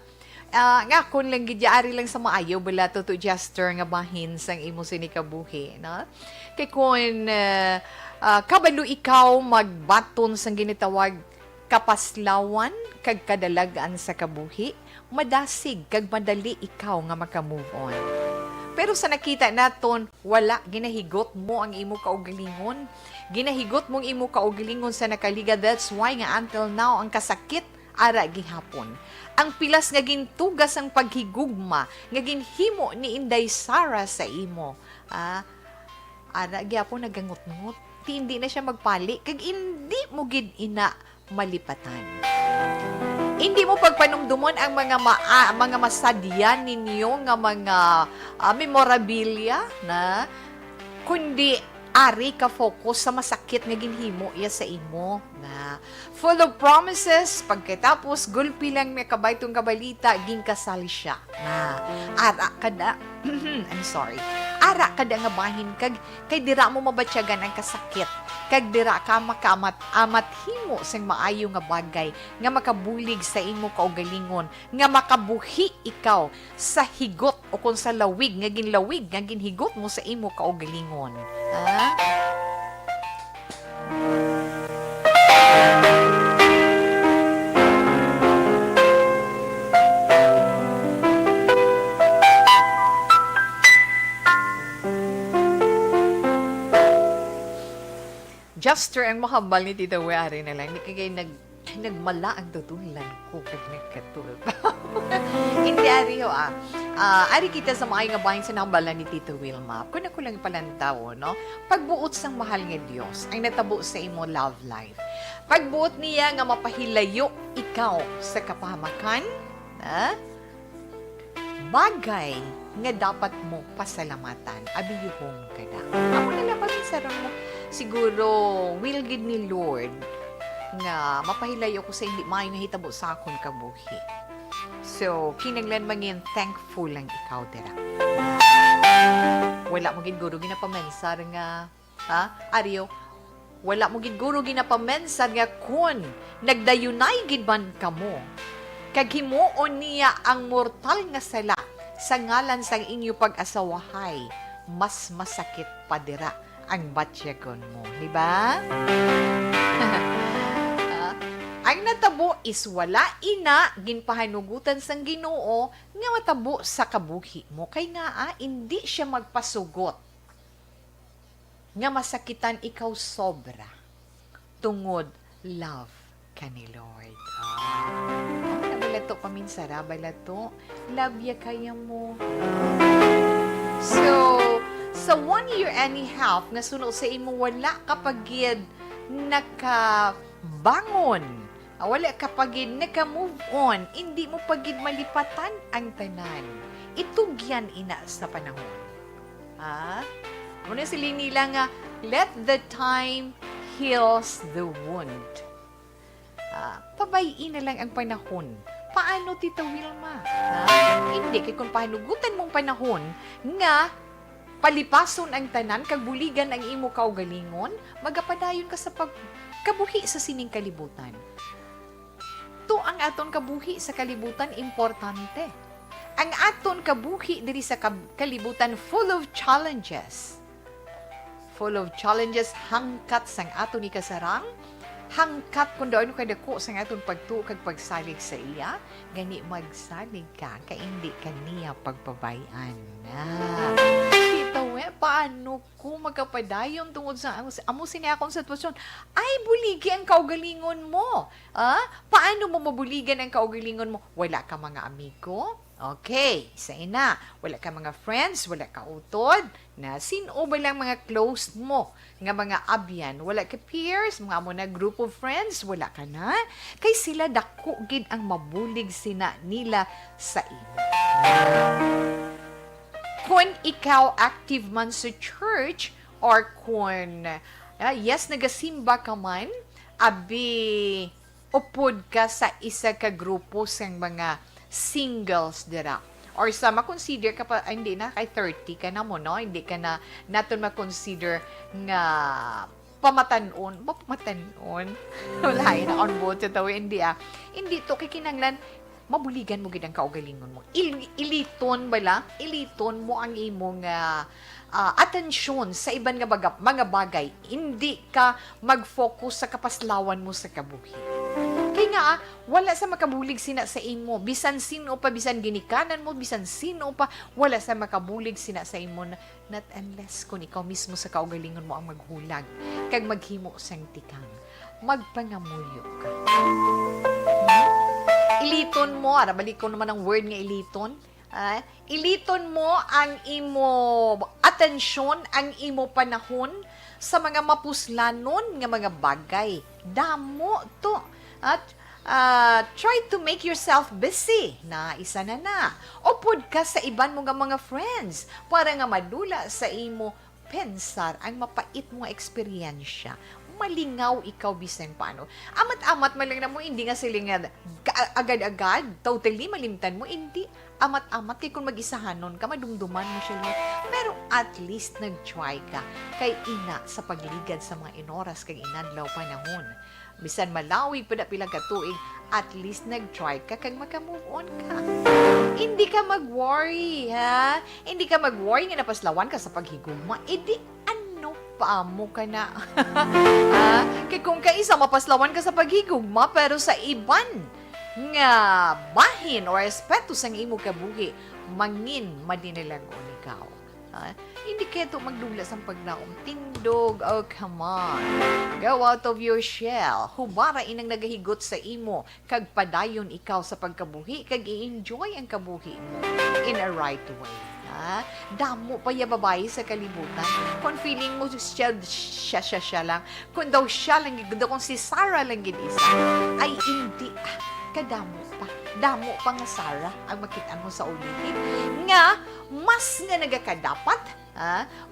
nga kun lang gid ari lang sa maayo bala Tuto Jester nga bahin sang imo sinikabuhi, na kay kun kabalo ikaw magbaton sang ginitawag kapaslawan kag kadalagan sa kabuhi, madasig kag madali ikaw nga maka-move on. Pero sa nakita naton, wala ginahigot mo ang imo kaugalingon. Ginahigot mong imo kaugalingon sa nakaliga. That's why nga until now ang kasakit ara gihapon. Ang pilas nga gintugas ang paghigugma nga ginhimo ni Inday Sara sa imo. Ara gihapon nagangot-ngot. Hindi na siya magpali kag hindi mo gid ina malipatan. Hindi mo pagpanumdumon ang mga masadyan ninyo nga mga memorabilia na kundi ari ka focus sa masakit nga ginhimo iya sa imo na full of promises pagkatapos gulpi lang may kabaytong kabalita ginkasal siya na ara kada I'm sorry ara kada nga bahin kay dira mo mabatyagan ang kasakit kag dira ka makamat-amat himo sang maayo nga bagay nga makabulig sa imo kaugalingon nga makabuhi ikaw sa higot o kung sa lawig nga ginhigot mo sa imo kaugalingon. Ha? Juster ang mahambal ni Tita Wari na lang. Hindi kagay nagmala ang tutulan ko kag nagkatul. Hindi ari ho ari kita sa mga nga bahin sa nambalan ni Tita Wilma. Kung ako lang palantaw, no? Pagbuot sang mahal nga Dios ang natabo sa imo love life. Pagbuot niya nga mapahilayo ikaw sa kapahamakan, bagay nga dapat mo pasalamatan. Abiyuhong kada. Amo na lang pamisaran mo. Siguro, will gid ni Lord nga mapahilayo ko sa hindi maayo nga hitabo sa akon kabuhi. So, kinanglan mangin thankful lang ikaw dira. Wala mo gid guro ginapamensar nga Aryo, wala mo gid guro ginapamensar nga kun nagdayunay gid man kamo. Kag himuon niya ang mortal nga sala sa ngalan sang inyo pag-asawahay, mas masakit pa dira ang batyagon mo, di ba? Ang natabo is wala ina ginpahanugutan sang Ginoo nga matabo sa kabuhi mo kay nga hindi siya magpasugot nga masakitan ikaw sobra tungod love ka ni Lord. Balato paminsara, balato love ya kaya mo. So sa 1 year and a half nga sunod sa imo wala kapagid nakabangon, wala kapagid naka-move on, hindi mo pagid malipatan ang tanan. Itugyan ina sa panahon. Muna sila nila nga, let the time heals the wound. Pabayin na lang ang panahon. Paano, Tita Wilma? Hindi, kay kung pahanugutan mong panahon nga palipason ang tanan, kag buligan ang imo kaugalingon, magapadayon ka sa pagkabuhi sa sining kalibutan. To ang aton kabuhi sa kalibutan, importante. Ang aton kabuhi diri sa kalibutan, full of challenges. Full of challenges, hangkat sang aton ikasarang, hangkat kung daon ka dako sang aton pagtuo kag pagsalig sa iya, gani magsalig ka, kay hindi kaniya pagpabayan. Tita We, paano ko magkapadayon tungod sa amo siya akong sitwasyon? Ay, buligi ang kaugalingon mo. Paano mo mabuligan ang kaugalingon mo? Wala ka mga amigo? Okay, isa ina. Wala ka mga friends, wala ka utod. Na sino ba lang mga close mo? Nga mga abyan, wala ka peers, mga mo na group of friends, wala ka na. Kay sila dako gid ang mabulig sina nila sa imo. Kung ikaw active man sa church or kung yes, nagasimba ka man, abi upod ka sa isa ka grupo sang mga singles dira. Or sa makonsider ka pa, hindi na, kay 30 ka na mo, no? Hindi ka na natin makonsider nga pamatanon. Wala na on board sa tawi, hindi Hindi to, kay kinanglan, mabuligan mo gid ang kaugalingon mo. Iliton bala, iliton mo ang imong atensyon sa iban nga mga bagay. Hindi ka mag-focus sa kapaslawan mo sa kabuhi. Kaya nga, wala sa makabulig sina sa imo. Bisan sino pa, bisan ginikanan mo, bisan sino pa, wala sa makabulig sina sa imo not unless kung ikaw mismo sa kaugalingon mo ang maghulag kag maghimo sang tikang. Magpangamuyo ka. Iliton mo, balik ko naman ang word nga iliton. Iliton mo ang imo atensyon, ang imo panahon sa mga mapuslanon nga mga bagay. Damo to. At try to make yourself busy na isa na. Upod ka sa iban mo nga mga friends para nga madula sa imo pensar ang mapait mong eksperyensya, malingaw ikaw bisan paano. Amat-amat malang na mo, hindi nga silingan agad-agad, totally malimtan mo, hindi. Amat-amat, kay kung mag-isahanon ka, madumduman mo siya. Pero at least nag-try ka, kay ina sa pagligad sa mga inoras, kay inadlaw panahon. Bisan malawig pa na pilang katuig, at least nag-try ka, kag maka-move on ka. Hindi ka mag-worry, ha? Hindi ka mag-worry nga napaslawan ka sa paghigugma. Paamo ka na. Kaya kung kaisa mapaslawan ka sa paghigugma, pero sa iban nga bahin or respeto sa imo kabuhi, mangin madinilagon ikaw. Hindi kayo ito magdula sa paglaong tindog. Oh, come on. Go out of your shell. Hubara inang nagahigot sa imo, kag padayon ikaw sa pagkabuhi, kag i-enjoy ang kabuhi mo in a right way. Damo pa ya babae sa kalibutan. Kung feeling mo siya lang, kung daw siya lang, kung si Sarah lang isa, ay hindi. Kadamo pa. Damo pa nga Sarah ang makitaan mo sa ulitin. Nga, mas nga nagakadapat,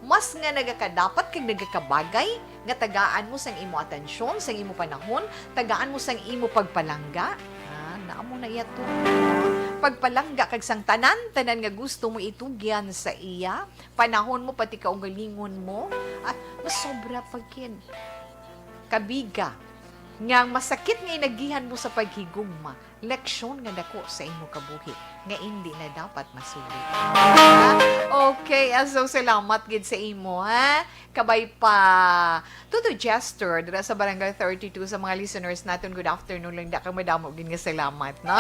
mas nga nagakadapat kag nagakabagay, nga tagaan mo sang imo atensyon, sang imo panahon, tagaan mo sang imo pagpalangga. Naamo na yato. Pagpalangga kag sang tanan nga gusto mo itugyan sa iya, panahon mo pati kaugalingon mo, masobra pagkin. Kabiga, nga masakit nga inagihan mo sa paghigugma, leksyon nga dako sa imo kabuhi, nga hindi na dapat masulit. Okay, so salamat gid sa imo, ha? Kabay pa Tuto Jester dira sa Barangay 32 sa mga listeners natin. Good afternoon lang, da ka madamo gid nga salamat, no?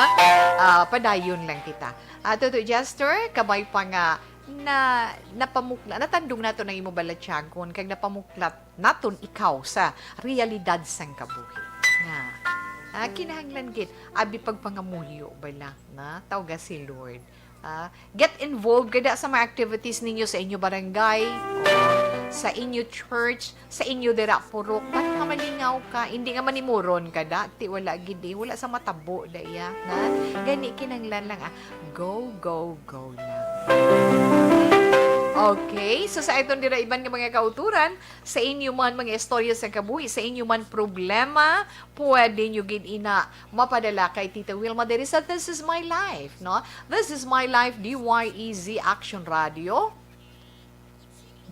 Padayon lang kita. Tuto Jester, kabay pa nga na napamukla, natandong nato ng imo balatyagon, kag napamuklat naton ikaw sa realidad sang kabuhi. Kinahanglan gid abi pagpangamuyo bala na tawga si Lord. Get involved kada sa mga activities ninyo sa inyo barangay, sa inyo church, sa inyo dira purok, para nga malingaw ka, hindi nga manimuron ka dati, wala gidi, wala sa matabo daya, na gani kinanglan lang, go, go, go lang. Okay, so sa itong dira iban nga mga kauturan, sa inyo man mga istorya sa kabuhi, sa inyo man problema, pwede nyo gid ina mapadala kay Tita Wilma diri sa This Is My Life, no? This Is My Life, DYEZ Action Radio,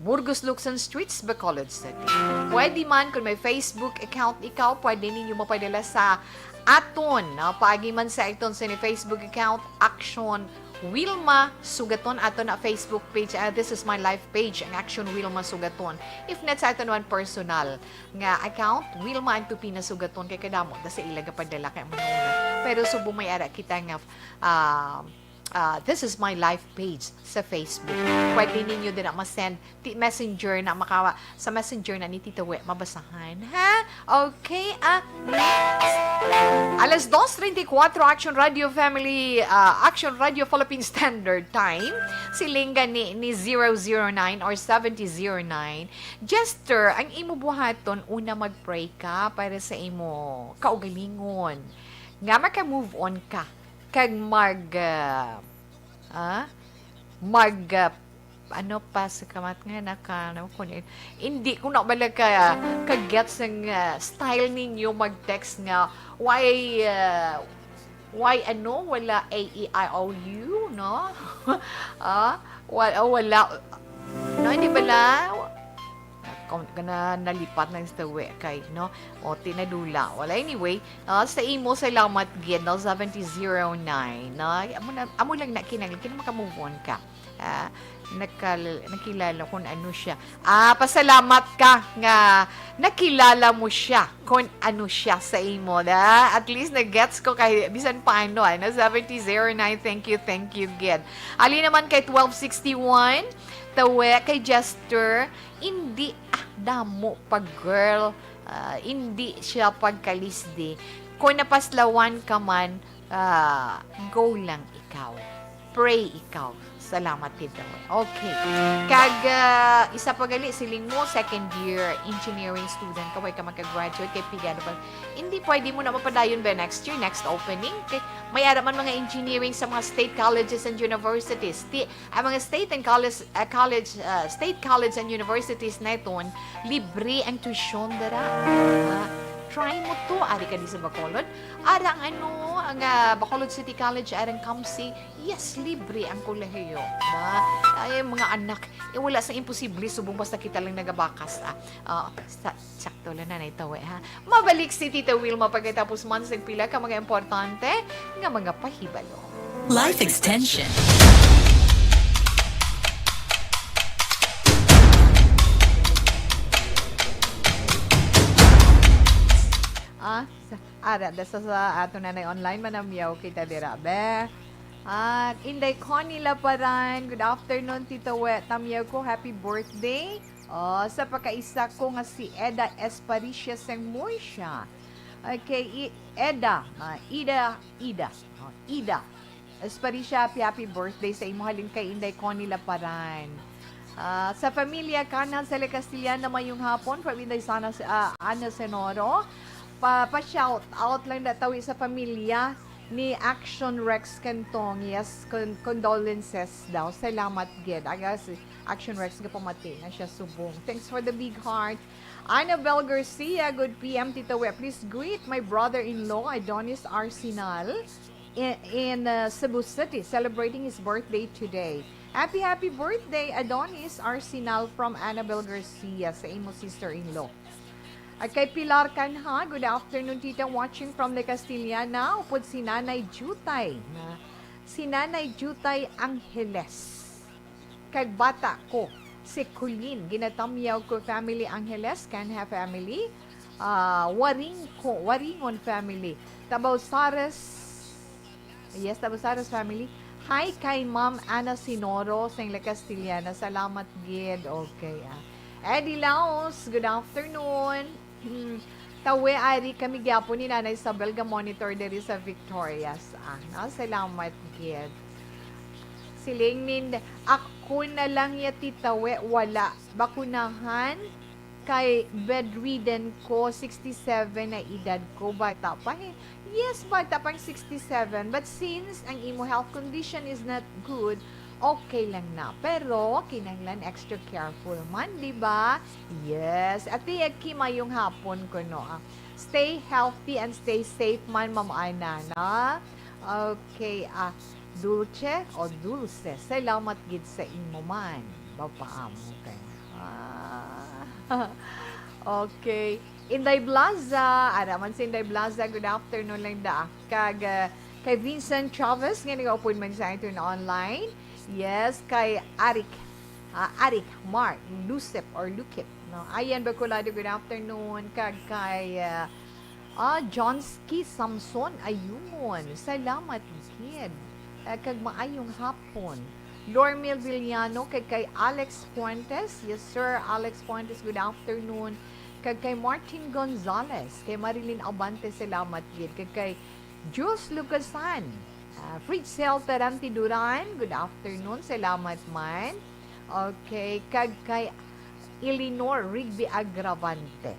Burgos Luksan Streets, Bacolod City. Pwede man kung may Facebook account ikaw, pwede ninyo mapadala sa aton, no? Paagi man sa aton sa Facebook account, Action Wilma Sugaton, ato na Facebook page. This Is My Life page, ang Action Wilma Sugaton. If not sa aton one personal nga account, Wilma and Tupina Sugaton, kay kadamo sa ilaga padala kay manuna. Pero subo may ara kita nga This Is My Life page sa Facebook. Pwede ninyo din na ma-send messenger na sa messenger na ni Tita We mabasahan, ha? Okay, next. Alas 2:34 Action Radio Family, Action Radio Philippine Standard Time. Silinga ni 009 or 7009. Jester, ang imo buhaton una mag-pray ka para sa imo kaugalingon. Nga maka-move on ka kag ano pa sa kamat nga hindi ko na bala ka gets ng style ninyo mag-text nga why wala AEIOU, no? Wala no, hindi bala kana nalipat ng stawe kay, no? O tinadula wala. Anyway, sa imo salamat gid, no? 7009, no? Amo lang na kinanglan makamove on ka. Nakilala kung ano siya. Pasalamat ka nga nakilala mo siya kung ano siya sa imo, da? At least na-gets ko kay bisan paano, 7009, thank you gid. Ali naman kay 1261 tawe kay Jester, hindi damo pag girl, hindi siya pagkalisdi. Kung napaslawan ka man, go lang ikaw. pray ikaw. Salamat, Tita. Okay. Kag, isa pa gali, siling mo, second year engineering student, kaway ka magka-graduate, kay Pigano ba? Hindi pwede mo na mapadayon ba next year, next opening? Kay, may araman mga engineering sa mga state colleges and universities. Ang mga state and state college and universities na iton, libre ang tuition dara. Try mo to, ari ka di sa Bacolod. Arang ang Bacolod City College, arang Kamsi, yes, libre ang kolehiyo. Ay, mga anak, wala sa imposible, subong basta kita lang nagabakas. Sakto lang na itawe, ha? Mabalik si Tita Wilma pagkatapos man sa pila ka mga importante nga mga pahibalo. Life Extension. Sa ato nanay online manamyaw kita dira be. At inday ko nila paran. Good afternoon, Tita Wet. Tamyaw ko, happy birthday. Sa pagkaisa ko nga si Eda Esparicia Seng Morsha. Okay, Ida Esparicia, happy birthday sa imo halin kay inday ko nila paran. Sa pamilya Kanal Sele Castillana mayong hapon from inday sana Ana Senoro. Pa-shout out lang na tawi sa pamilya ni Action Rex Cantong. Yes, condolences daw. Salamat, Ged. Agas, Action Rex ka pamati na siya subong. Thanks for the big heart. Annabelle Garcia, good PM, Tita We. Please greet my brother-in-law, Adonis Arsenal, in Cebu City, celebrating his birthday today. Happy birthday, Adonis Arsenal from Annabelle Garcia sa imo sister-in-law. At kay Pilar Canha, good afternoon, Tita, watching from the Castillana. Upod si Nanay Jutay. Si Nanay Jutay Angeles. Kay bata ko, si Colleen, ginatamyaw ko family Angeles, Canha family. Waringon family. Tabausares family. Hi kay Ma'am Ana Sinoro sa La Castillana. Salamat, Gid. Okay, Eddie Laos, good afternoon. Tawe ari kami gyapon ni Nanay Isabel ga monitor diri sa Victorias. Salamat, Gid. Silingnin, ako na lang ya titawe, wala. Bakunahan kay bedridden ko, 67 na edad ko, bata pa. Yes, bata pang 67. But since ang imo health condition is not good, okay lang na. Pero, kinanglan extra careful man, di ba? Yes. At tiyaki mayong hapon ko, no? Stay healthy and stay safe man, Ma'am Ana, na? Okay, Dulce o Dulce, salamat gid sa imo man. Bapaamo kay. Okay. Inday Blaza, araman si Inday Blaza, good afternoon lang da. Kay Vincent Chavez, nga nag-open man sa ito na online. Yes, kay Arik Mark Lucip or Lukip, no? Ayan Bacolado, good afternoon. Kay Johnsky Samson ayun, salamat, kid. Kag maayong hapon. Lormil Villano, kay Alex Fuentes. Yes sir, Alex Fuentes, good afternoon. Kay Martin Gonzalez, kay Marilyn Abante, salamat, kid. Kay Jules Lucasan, Fritzel Taranti Duran, good afternoon, salamat man. Okay, kay Eleanor Rigby Agravante,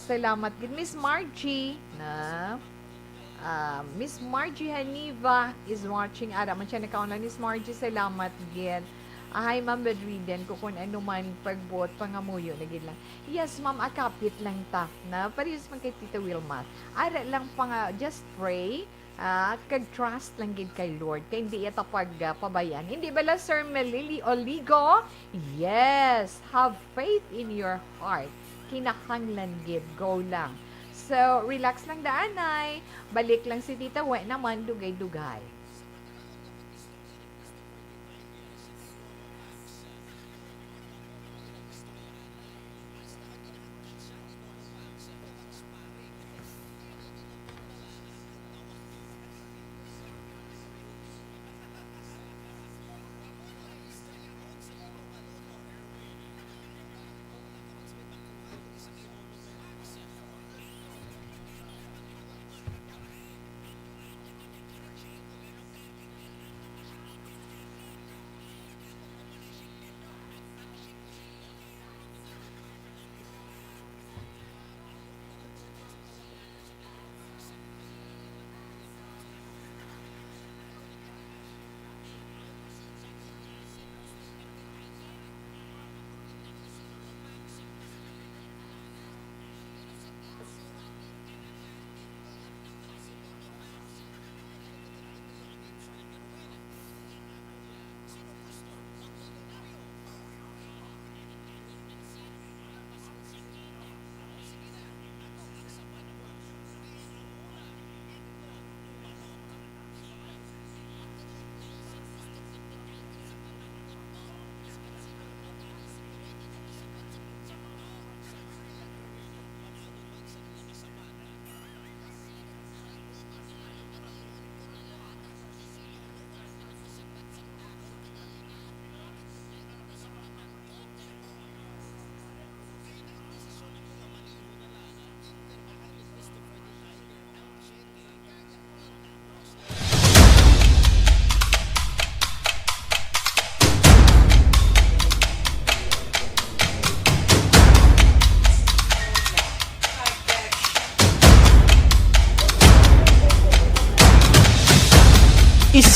salamat gid. Miss Margie na Miss Margie Haniva is watching. Man siya nakauna. Miss Margie, salamat gid. Hi, ma'am, bedridden ko kung ano man pagbot, pangamuyo, nagid lang. Yes, ma'am, akapit lang ta, na parehas man kay Tita Wilma. Ara lang just pray, kag-trust lang gid kay Lord, kay hindi ita pabayan. Hindi bala, Sir Melili Oligo? Yes, have faith in your heart. Kinakanglan gid, go lang. So, relax lang daanay. Balik lang si Tita We naman, dugay-dugay.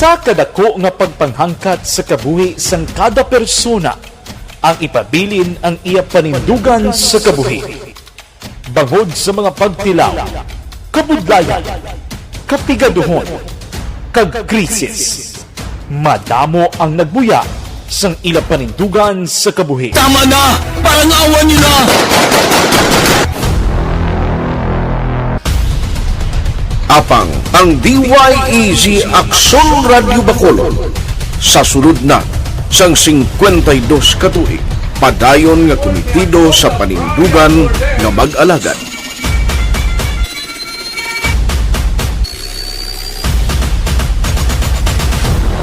Sa kadako nga pagpanghangkat sa kabuhi sang kada persona, ang ipabilin ang iya panindugan sa kabuhi. Bangod sa mga pagtilaw, kabudlayan, kapigaduhon, kag krisis, madamo ang nagbuya sang ila panindugan sa kabuhi. Tama na! Parang awan niyo na! Apang ang DYEZ Aksyon Radio Bacolod sa sulod na sang 52 katuig padayon nga komitido sa panindugan nga mag-alagad.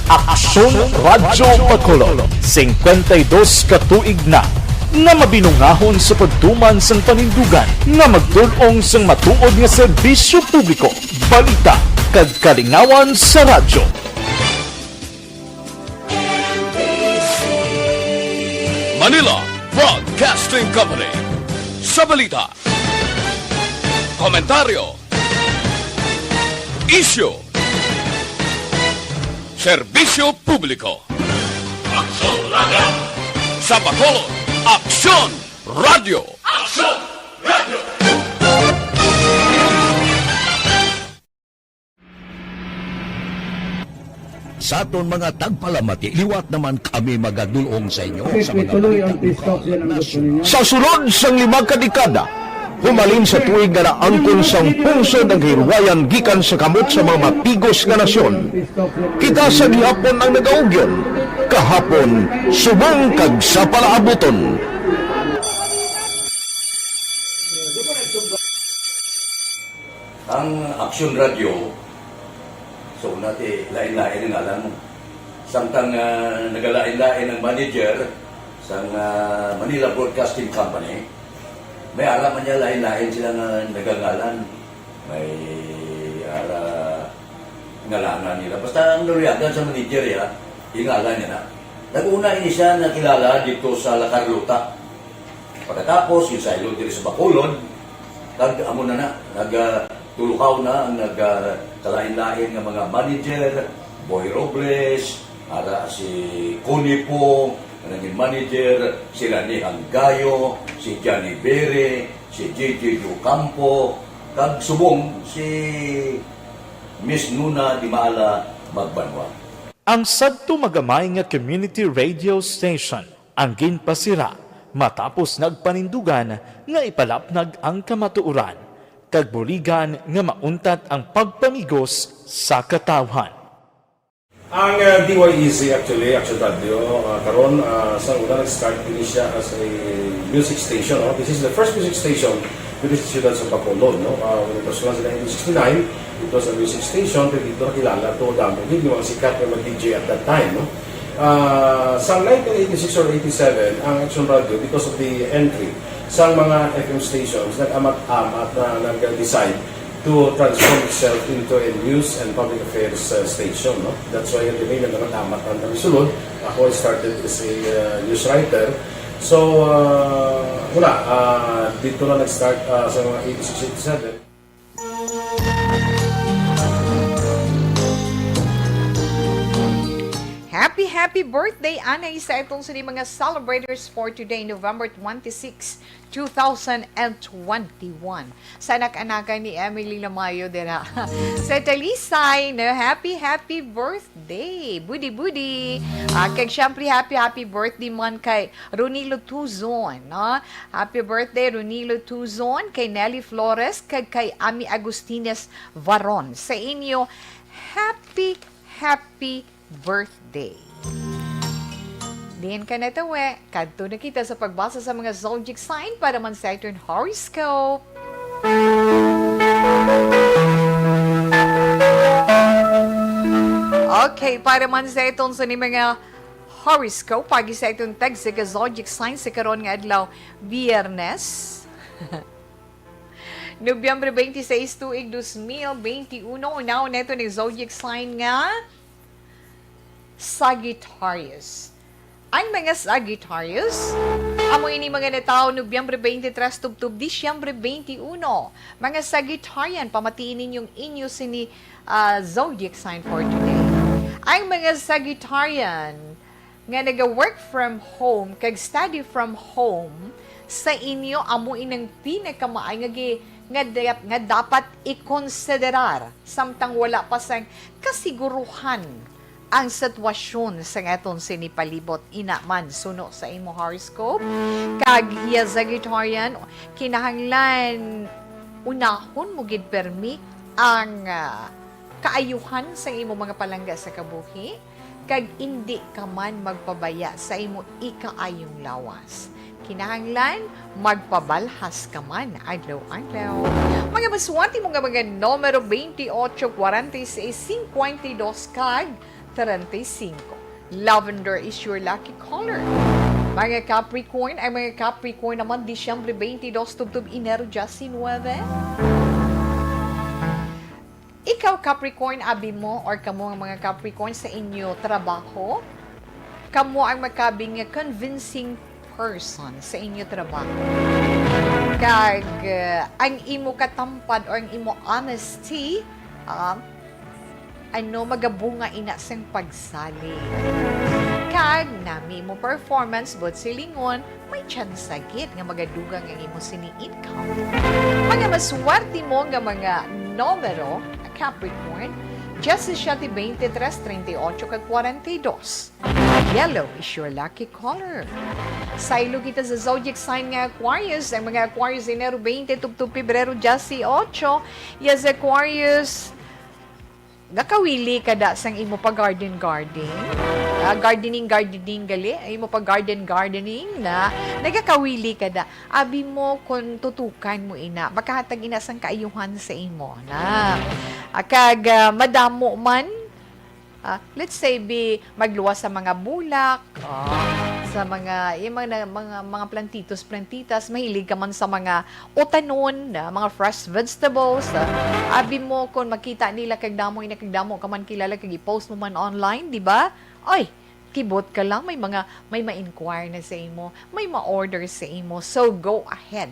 Aksyon Radio Bacolod, 52 katuig na nga mabinungahon sa pagtuman sang panindugan nga magtulong sang matuod nga serbisyo publiko, balita kag kalingawan sa radyo. Manila Broadcasting Company. Sa balita, komentaryo, issue, serbisyo publiko. Aksyon Radio! Sa Bacolod, Aksyon Radio! Aksyon Radio! Sa aton mga tagpalamati, liwat naman kami magadulong sa inyo sa mga sa sulod sang 5 kadekada. Humalin sa tuig nga naangkon sang pungsod ang hirwayan gikan sa kamot sa mga mapigos nga nasyon. Kita sa gihapon ang nagaugyon, kahapon subong kag sa palaabuton. Ang Aksyon Radio, so natin lain-lain ang alam mo. Samtang nagalain-lain ang manager sa Manila Broadcasting Company, may alaman niya lain-lain sila nagangalan. May ngalanan nila. Basta ang naluyagan sa manager ya, ingalan niya na. Nag-una ini siya nakilala dito sa La Carlota. Pagkatapos, yung sa ilo dito sa Bacolod, nag-amo na nagtulukaw na ang nagkalain-lain ng mga manager, Boy Robles, si Connie po, naging manager, si Rani Hanggayo, si Johnny Bere, si JJ Ducampo, kag subong si Miss Nuna Dimala Magbanwa. Ang sadto magamay nga community radio station ang ginpasira matapos nagpanindugan nga ipalapnag ang kamatuoran kag buligan nga mauntat ang pagpamigos sa katawhan. Ang DYEZ actually, Action Radio, karon sa una nag-start din siya as a music station. No? This is the first music station with the Sugaton sa Bacolod. No? When it was launched in 1969, it was a music station, pero dito nakilala to damo. Hindi mga sikat na mag-DJ at that time. No? Sa 1986 or 87, ang Action Radio, because of the entry sa mga FM stations, nag-amat-amat na nag-decide to transform itself into a news and public affairs station. No? That's why yung name ng amat ang sulod. Ako started as a news writer. So, dito na nag-start sa mga 86-87. Happy birthday, Ana, isa itong sa mga celebrators for today, November 26, 2021. Sa anak-anakan ni Emily Lamayo dira. Sa Talisay, no? Happy birthday, Budi. Kag syempre, happy birthday man kay Ronilo Tuzon, no? Happy birthday, Ronilo Tuzon, kay Nelly Flores, kag kay Ami Agustines Varon. Sa inyo, happy birthday. Diyan ka natawe, kadto na kita sa pagbasa sa mga zodiac sign para man sa Saturn horoscope. Okay, para man sa itong sa ni mga horoscope, pagi sa itong tag sa zodiac sign sa karon nga adlaw, Biyernes. Nobyembre 26, tuig 2021, unaw neto ni zodiac sign nga Sagittarius. Ang mga Sagittarius, amoy ni mga natao Nobyembre 23, tubtub Disyembre 21. Mga Sagittarian, pamatiin ninyong inyo sini zodiac sign for today. Ang mga Sagittarian nga naga-work from home, kag study from home, sa inyo amo inang pinakamaay nga dapat ikonsiderar samtang wala pa sang kasiguruhan ang sitwasyon sa aton sinipalibot ina man suno sa imo horoscope. Kag iya Sagittarian, kinahanglan unahon mo gid permi ang kaayuhan sa imo mga palangga sa kabuhi, kag hindi ka man magpabaya sa imo ikaayong lawas. Kinahanglan magpabalhas ka man adlaw-adlaw. Mga maswati mo nga mga numero 28, 46, 52 kag 35. Lavender is your lucky color. Mga Capricorn, ay mga Capricorn naman Disyembre 22 tubtub Enero 19. Ikaw, Capricorn, abi mo or kamo ang mga Capricorn sa inyo trabaho, kamo ang makabing convincing person sa inyo trabaho. Kag ang imo katampad or ang imo honesty, magabunga ina sang pagsali. Kag nami mo performance but silingon, may chance agit nga magadugang ang imo sini-income. Mga maswerte mo nga mga numero, Capricorn, Justice 23, 38, kag 42. Yellow is your lucky color. Sailo kita sa zodiac sign nga Aquarius. Ang mga Aquarius, Enero 20, tubtub Pebrero 18. Yes, Aquarius, nakawili ka da sang imo pa gardening gali, ay mo pa gardening na nagakawili ka da. Abi mo kung tutukan mo ina, makahatag ina sang kaayuhan sa imo na. Kag madamo man, let's say magluwas sa mga bulak, sa mga plantitas, mahilig ka man sa mga utanon, mga fresh vegetables. Abi mo kung makita nila kagdamo ka man kilala kag i-post mo man online, di ba? Ay, kibot ka lang, may ma-inquire na sa imo, may ma-order sa imo. So go ahead.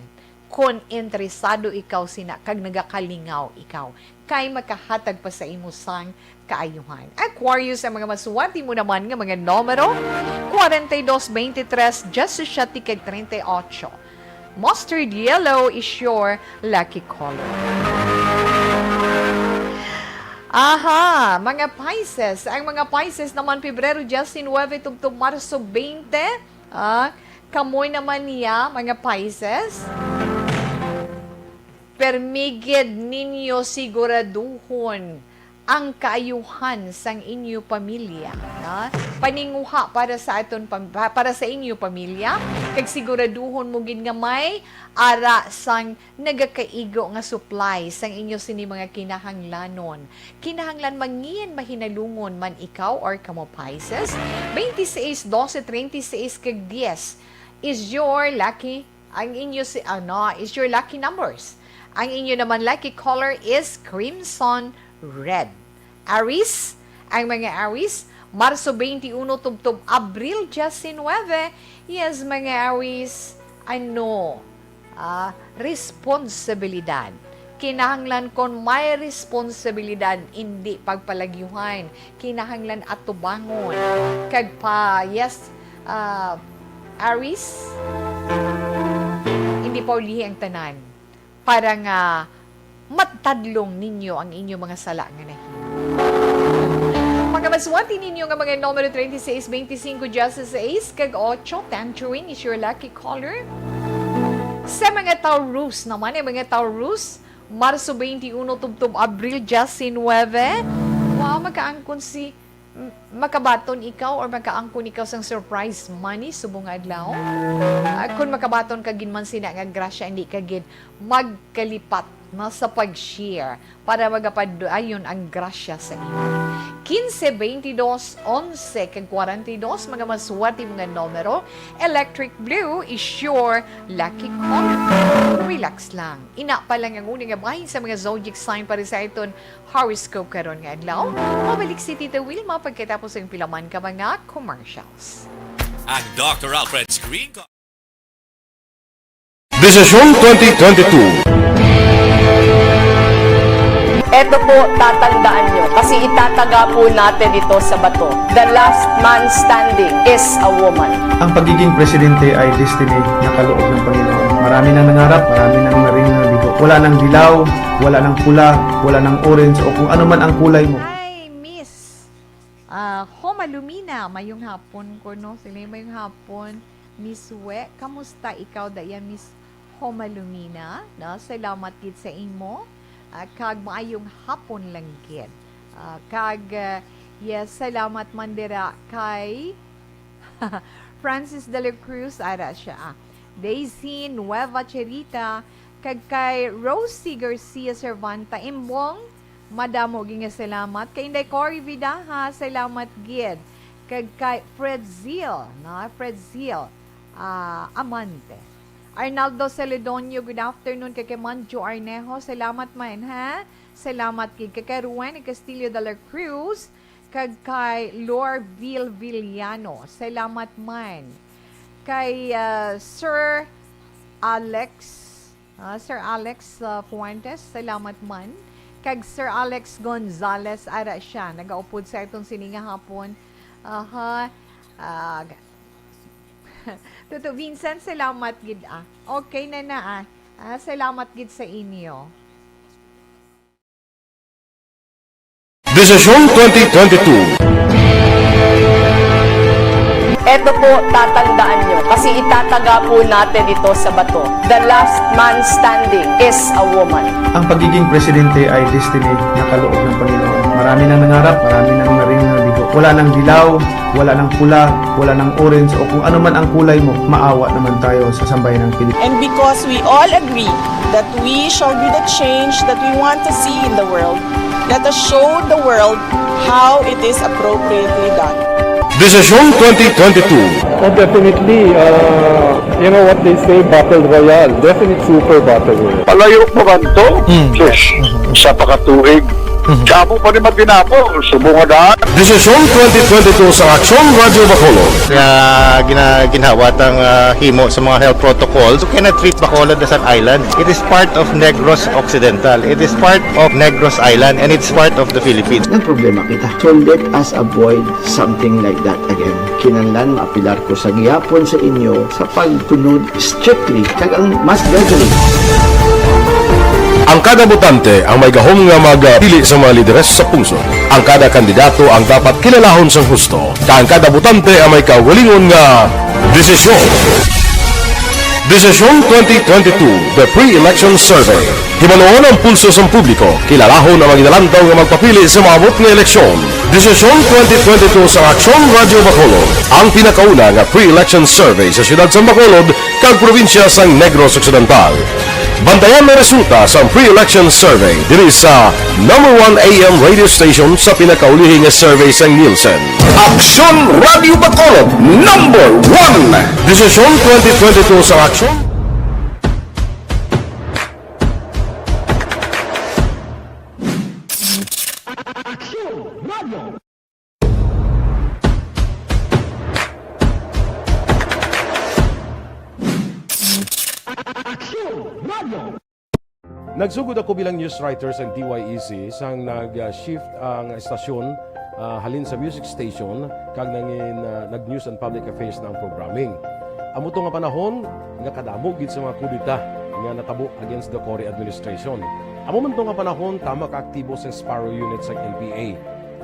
Kung interesado ikaw kag nagakalingaw ikaw, kay makahatag pa sa imo sang kaayuhan. Aquarius, ang mga masuwati mo naman nga mga numero 42, 23, Justice 38. Mustard yellow is your lucky color. Aha, mga Pisces. Ang mga Pisces naman, Pebrero 19, tubtub Marso 20. Kamoy naman niya, mga Pisces. Permigid ninyo siguraduhon ang kaayuhan sang inyo pamilya. Paninguha para sa inyo pamilya. Kag siguraduhon mo gid nga may ara sang nagakaigo nga supply sang inyo sini mga kinahanglanon. Kinahanglan mangiyan mahinalungon man ikaw or kamo Pisces. 26, 12, 36 kag 10 is your lucky is your lucky numbers. Ang inyo naman lucky color is crimson red. Aries, ang mga Aries, Marso 21 tubtub Abril 19. Yes, mga Aries, responsibilidad. Kinahanglan kon may responsibilidad, hindi pagpalagyuhan. Kinahanglan atubangon. Kag pa, yes, Aries, hindi pa ulihi ang tanan. Para nga matadlong ninyo ang inyong mga sala nga nahimo. Mga maswati ninyo nga mga numero 36, 25, Justice Ace, kag 8, Tangerine is your lucky color. Sa mga Taurus naman, mga Taurus, Marso 21, tubtub Abril 19. Wow, makabaton ikaw or makaangkon ikaw sang surprise money subong adlaw. Kung makabaton ka gid man sina nga grasya, hindi ka gid magkalipat na sa pag-share para magapadayon ang grasya sa imo. 15, 22, 11, kag 42, mga maswati mga numero. Electric blue is your lucky color. Relax lang. Ina pa lang ang unang bahin sa mga zodiac sign para sa iton horoscope karon nga adlaw. Mabalik si Tita Wilma pagkatapos ang pilaman ka mga commercials. Ang Dr. Alfred Screen Desisyon 2022. Eto po, tatandaan nyo, kasi itataga po natin ito sa bato. The last man standing is a woman. Ang pagiging presidente ay destiny na kaloob ng Panginoon. Marami nang nangarap, marami nang narinig na bigo. Wala nang dilaw, wala nang pula, wala nang orange, o kung ano man ang kulay mo. Hi, Miss Homalumina. Mayong hapon ko, no? Sila mayong hapon. Miss We, kamusta ikaw daya, Miss Homalumina? No? Salamat gid sa imo. Kag maayong hapon lang gid. Yes, salamat man dira kay Francis de la Cruz, ara siya. Daisy Nueva Cherita, kag kay Rosie Garcia Cervanta Imbong, madamo ginga salamat. Kay Inday Cory Vidaha, salamat gid. Kag kay Fred Zil, Amante. Arnaldo Celedonio, good afternoon. Kay Manjo Arnejo, salamat man ha. Salamat gid. Kay Ruwen Castillo de la Cruz, kag kay Lorville Villano, salamat man. Kay Sir Alex Fuentes, salamat man. Kag Sir Alex Gonzalez, ara siya, nagaupod sa itong sininga hapon. Tuto Vincent, salamat gid Okay na salamat gid sa inyo. Desisyon 2022. Eto po, tatandaan nyo, kasi itataga po natin ito sa bato. The last man standing is a woman. Ang pagiging presidente ay destiny na kaloob ng Panginoon. Marami nang nangarap, marami nang narinig na bigo. Wala nang dilaw, wala nang pula, wala nang orange, o kung ano man ang kulay mo, maawa naman tayo sa sambayan ng Pilipinas. And because we all agree that we shall be the change that we want to see in the world, let us show the world how it is appropriately done. Desisyon 2022. Definitely, you know what they say, Battle Royale. Definitely super Battle Royale. Palayo mo ba ito? Yes. Sa pakatuig. Kamo pa rin magdinapo. Subungadaan. Desisyon 2022 sa Aksyon Radio Bacolod. Kaya ginhawat ang himo sa mga health protocols. You cannot treat Bacolod as an island. It is part of Negros Occidental. It is part of Negros Island and it's part of the Philippines. Ang problema kita. So let us avoid something like that again. Kinahanglan maapilar ko sa gihapon sa inyo sa pagtunod strictly kag ang mas gradually. Ang kada botante ang may gahom nga magpili sa mga lideres sa pungsod. Ang kada kandidato ang dapat kilalahon sa husto. Ang kada botante ang may kawalingon nga desisyon. Desisyon 2022, the pre-election survey. Himanuon ang pulso sa publiko, kilalahon ang magidalantaw nga magpapili sa maabot nga eleksyon. Desisyon 2022 sa Aksyon Radio Bacolod, ang pinakauna nga pre-election survey sa siyudad sa Bacolod, kag probinsya sa Negros Occidental. Bantayan na resulta sa pre-election survey diri sa #1 AM radio station sa pinakaulihing nga survey sa Nielsen. Aksyon Radio Bacolod, #1. Desisyon 2022 sa Aksyon. Nagsugod ako bilang news writer sa DYEC sang nag-shift ang estasyon halin sa music station kag nag-news and public affairs na ang programming. Amo to nga panahon nga kadamo gid sa mga kudita nga natabo against the Cory administration. Amo man to nga panahon tama ka aktibo sa Sparrow unit sa NPA.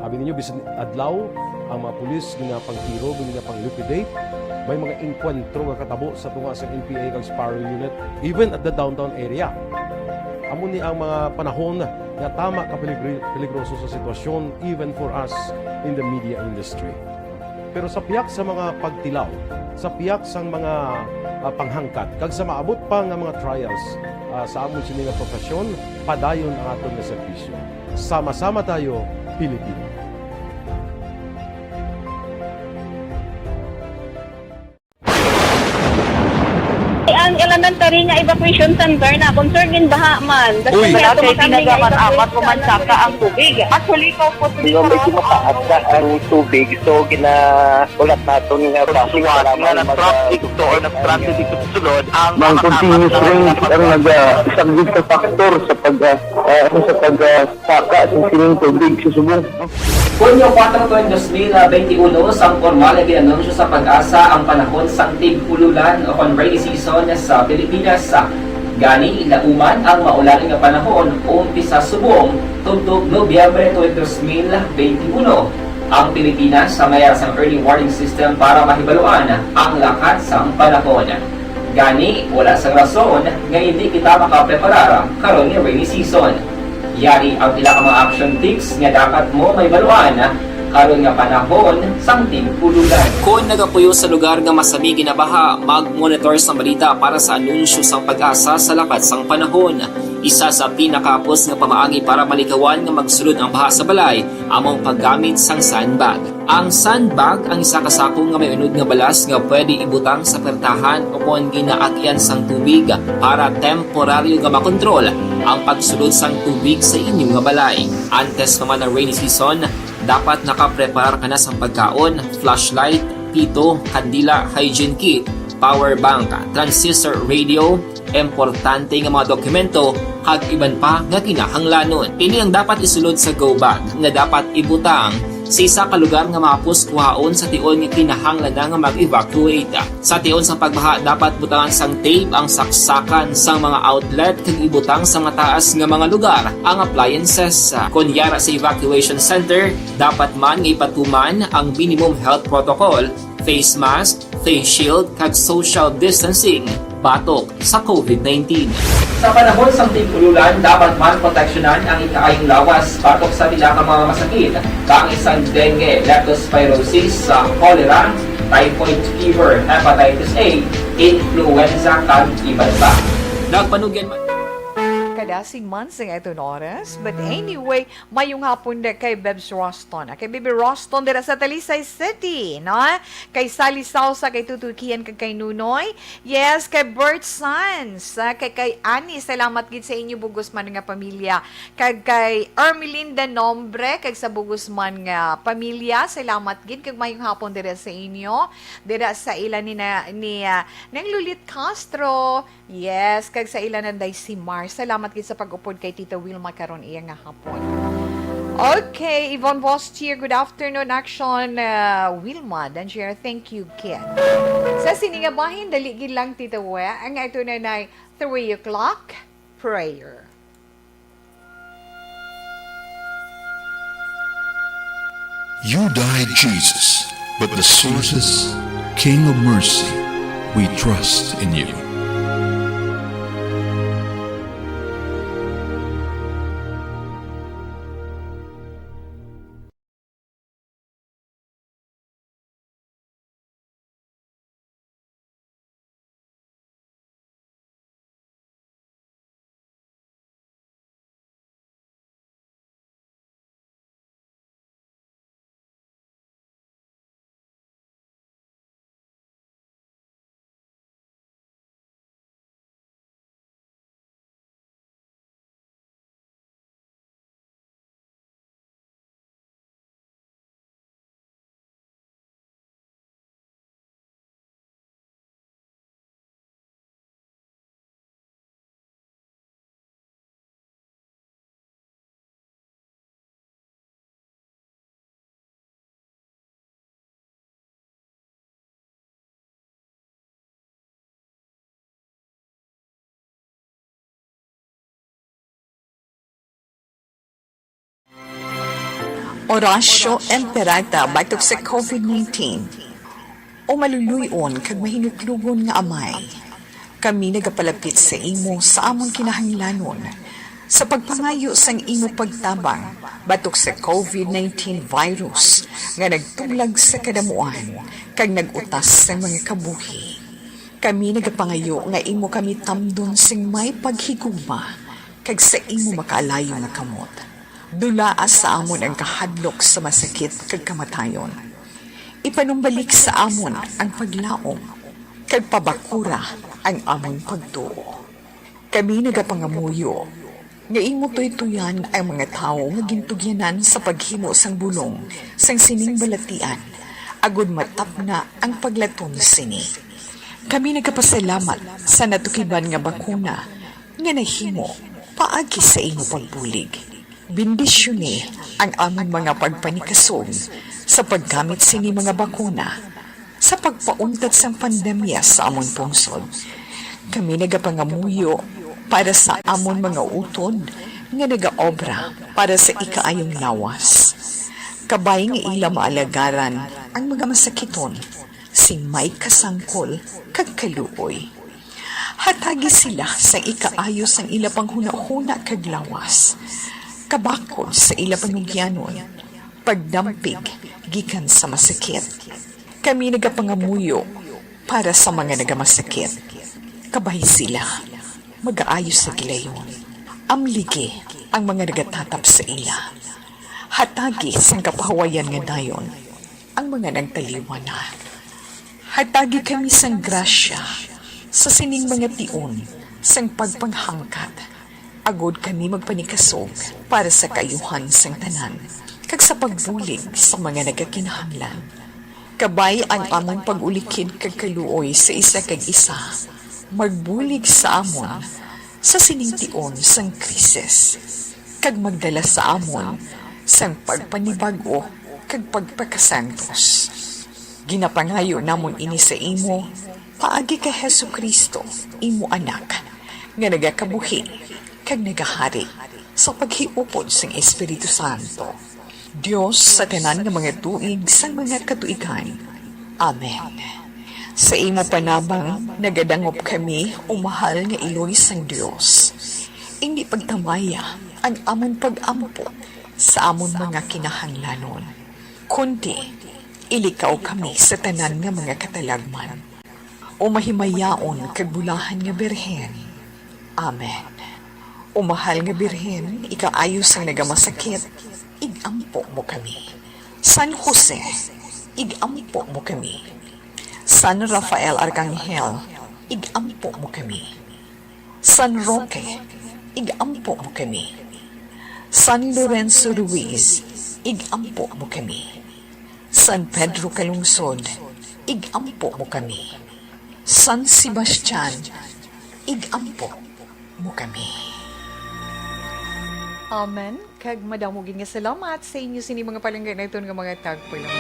Abi ninyo bisan adlaw ang mga pulis nga pangtiro, nga pang-liquidate, may mga enkwentro nga katabo sa tunga sa NPA kag Sparrow unit even at the downtown area. Amo ni ang mga panahon nga tama ka peligroso sa sitwasyon even for us in the media industry. Pero sa piyak sa mga pagtilaw, sa piyak sa mga panghangkat, kag sa maabot pa nga mga trials sa amon sini nga profesyon, padayon ang aton nga serbisyo. Sama-sama tayo, Pilipino. ang elementary nga evacuation center na concern din baha man. Uy, dati tinagaman apat kumansaka ang tubig. Actually, ikaw po medyo mataas na ang tubig. So, ulat natin nga Siwat nga na-traffic to or na-transit dito sa sulod ang mga continuous rains ang nag-subject sa factor sa pagsaka sa sining tubig sa subong. Kunyo 4 2021, sang formal na ginanunsyo sa pag-asa ang panahon sang tig-ululan o rainy season sa Pilipinas. Gani, lauman ang maulan nga panahon umpisa subong tugtog Nobyembre 2021. Ang Pilipinas sa mayroon sang early warning system para mahibaluan ang lakat sang panahon. Gani, wala sang rason nga hindi kita makapreparar karon nga rainy season. Yari ang pila ka mga action tips nga dapat mo may baluan karon nga panahon sang tig-ululan. Kung nagapuyo sa lugar nga masami ginabaha, mag-monitor sa balita para sa anunsyo sang pag-asa sa lakat sang panahon. Isa sa pinakapos nga pamaagi para malikawan nga magsulod ang baha sa balay, among paggamit sang sandbag. Ang sandbag ang isa kasakong nga may unod nga balas nga pwede ibutang sa pertahan o kung ginaagyan sang tubig para temporaryo nga makontrol ang pagsulod sang tubig sa inyong nga balay. Antes naman ng rainy season, dapat nakapreparar ka na sa pagkaon, flashlight, pito, kandila, hygiene kit, power bank, transistor radio, importante nga mga dokumento, kag iban pa nga kinahanglanon. Pili ang dapat isulod sa go bag nga dapat ibutang sa isa ka lugar nga mapus kuhaon sa tion nga kinahanglan nga mag-evacuate. Sa tion sa pagbaha dapat butangan sang tape ang saksakan sang mga outlet kag ibutang sa mataas nga mga lugar ang appliances. Kunyara sa evacuation center, dapat man nga ipatuman ang minimum health protocol, face mask, face shield kag social distancing batok sa COVID-19. Sa panahon sa tig-ululan, dapat man proteksyonan ang ikaayong lawas batok sa pila ka mga masakit, kang isang dengue, leptospirosis, cholera, typhoid fever, hepatitis A, influenza, kag iban pa. Nagpanugyan man kadasig man sa itong oras. But anyway, mayong hapon na kay Bebs Roston. Kay Baby Roston dira sa Talisay City. No? Kay Sally Sausa, kay Tutukian, kay Nunoy. Yes, kay Bert Sanz. Kay Ani, salamat gid sa inyo bugos man nga pamilya. Kay Ermelinda Nombre, kay sa bugos man nga pamilya. Salamat gid kay mayong hapon dira sa inyo. Dira sa ilan ni Nang Lulit Castro. Yes, kay sa ilan nanday si Mar. Salamat gid sa pag-upod kay Tita Wilma karon iya nga hapon. Okay, Yvonne Bostier, good afternoon. Action, Wilma, Danger, thank you, kid. Sa siningabahin, dali gid lang Tita We, ang ito na 3 o'clock prayer. You died, Jesus, but the sources, King of mercy, we trust in you. Orasyo Emperata batok sa COVID-19. O maluluyon kag mahinuklugon nga amay. Kami nagapalapit sa imo sa among kinahanglanon sa pagpangayo sang imo pagtabang batok sa COVID-19 virus nga nagtunglag sa kadamuan kag nagutas sa mga kabuhi. Kami nagapangayo nga imo kami tamdon sing may paghigugma kag sa imo makaalayo nga kamot. Dulaas sa amon ang kahadlok sa masakit kag kamatayon. Ipanumbalik sa amon ang paglaom, kag pabakura, ang among pagtuo. Kami nagapangamuyo, nga imo tuytuyan ang mga tao nga gintugyanan sa paghimo sang bulong sang sining balatian, agud matap na ang paglatom sini. Kami nagapasalamat sa natukiban nga bakuna nga nahimo paagi sa imo pagbulig. Bendisyone ang among mga pagpanikasog sa paggamit sini mga bakuna sa pagpauntat sang pandemya sa amon pungsod. Kami nagapangamuyo para sa amon mga utod nga nagaobra para sa ikaayong lawas. Kabay nga ila maalagaran ang mga masakiton, sing may kasangkol kag kaluoy. Hatagi sila sa ikaayo sang ila panghuna-huna kag lawas. Kabakod sa ila panugyanon, pagdampig gikan sa masakit. Kami nagapangamuyo para sa mga nagamasakit. Kabay sila mag-aayos sa gilayon. Amligi ang mga nagatatap sa ila. Hatagi sang kapahawayan nga dayon ang mga nagtaliwa na. Hatagi kami sang grasya sa sining mga tion sang pagpanghangkat. Agod kami magpanikasog para sa kayuhan sang tanan kag sa pagbulig sa mga nagakinahanglan. Kabay ang among pag-ulikid kag kaluoy sa isa kag isa. Magbulig sa amon sa sining-tion sang krisis, kag magdala sa amon sang pagpanibago kag pagpakasantos. Ginapangayo namon ini sa imo, paagi ka Hesu Kristo, imo anak, nga nagakabuhi kag nagahari sa paghiupod sang Espiritu Santo. Dios sa tanan nga mga tuig sang mga katuigan. Amen. Sa imo panabang, nagadangop kami o mahal nga Iloy sang Dios. Hindi pagtamaya ang amon pag-ampo sa amon mga kinahanglanon. Kundi, ilikaw kami sa tanan nga mga katalagman. O mahimayaon kag bulahan nga birhen. Amen. O mahal nga birhen, ikaayos ang nagamasakit, igampo mo kami. San Jose, igampo mo kami. San Rafael Arcangel, igampo mo kami. San Roque, igampo mo kami. San Lorenzo Ruiz, igampo mo kami. San Pedro Calungsod, igampo mo kami. San Sebastian, igampo mo kami. Amen. Kag madamugin nga salamat sa inyo sini mga palanggan na ito nga mga tagpalang.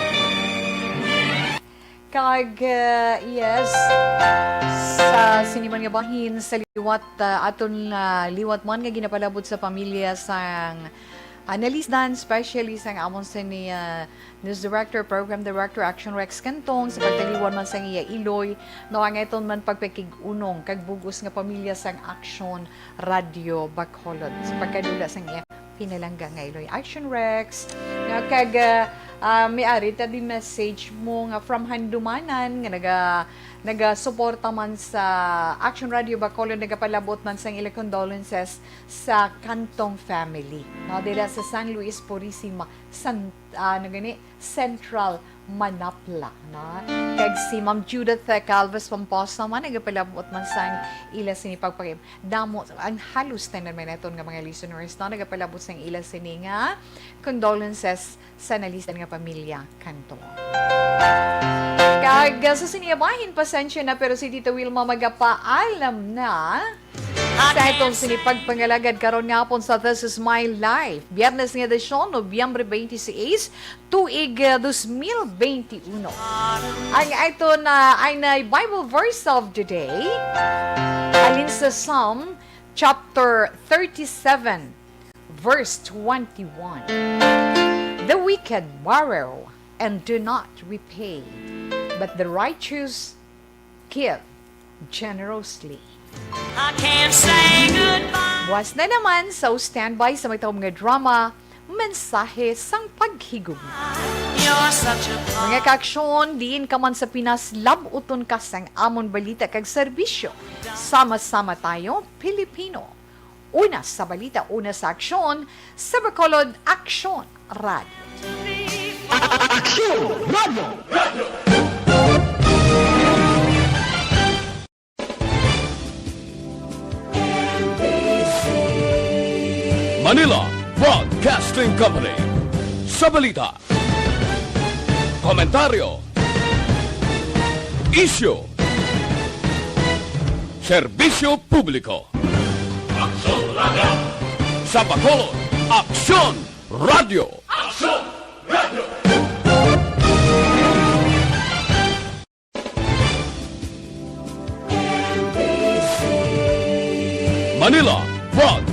Kag, yes, sa siniman nga bahin, sa liwat, aton liwat man nga ginapalabot sa pamilya sang analisdan, especially sang amon sa ni News Director, Program Director, Action Rex Cantong, sa pagtaliwan man sang iya Iloy, no ang iton man pagpakigunong, kag bugos nga pamilya sang Action Radio Bacolod, sa pagkadula sang iya pinalangga nga Iloy. Action Rex, nga kag may-ari ta din message mo nga from Handumanan nga naga-suporta man sa Action Radio Bacolod, nagapalabot man sang ila condolences sa Cantong family. No, dila sa San Luis Purisima, Central Manapla. No? Kag si Ma'am Judith Calves Pamposa man, nagapalabot man sang ila sini pagpakim. Damo, ang halos tanan man naton nga mga listeners, no? Nagapalabot sang ila sini nga condolences sa nalistan nga pamilya Cantong. Kag sa siniyabahin, pasensya na, pero si Tita Wilma magapaalam na sa itong sinipagpangalagad karon nga po sa This Is My Life. Biyernes nga desyon, Nobyembre 26, tuig 2021. Ang ito na ay na Bible verse of the day, alin sa Psalm chapter 37, verse 21. The wicked borrow and do not repay, but the righteous give generously. I can't say goodbye. Was na naman sa standby sa may taong mga drama, mensahe sang paghigugma. Mga kaaksyon, diin ka man sa Pinas, labuton ka sang amon balita kag serbisyo. Sama-sama tayo, Pilipino. Una sa balita, una sa aksyon, sa Bacolod Action Radio. Action Radio! Manila Broadcasting Company. Sa balita, komentaryo, issue, serbisyo publiko. Aksyon Radio! Sa Bacolod, Aksyon Radio! Aksyon!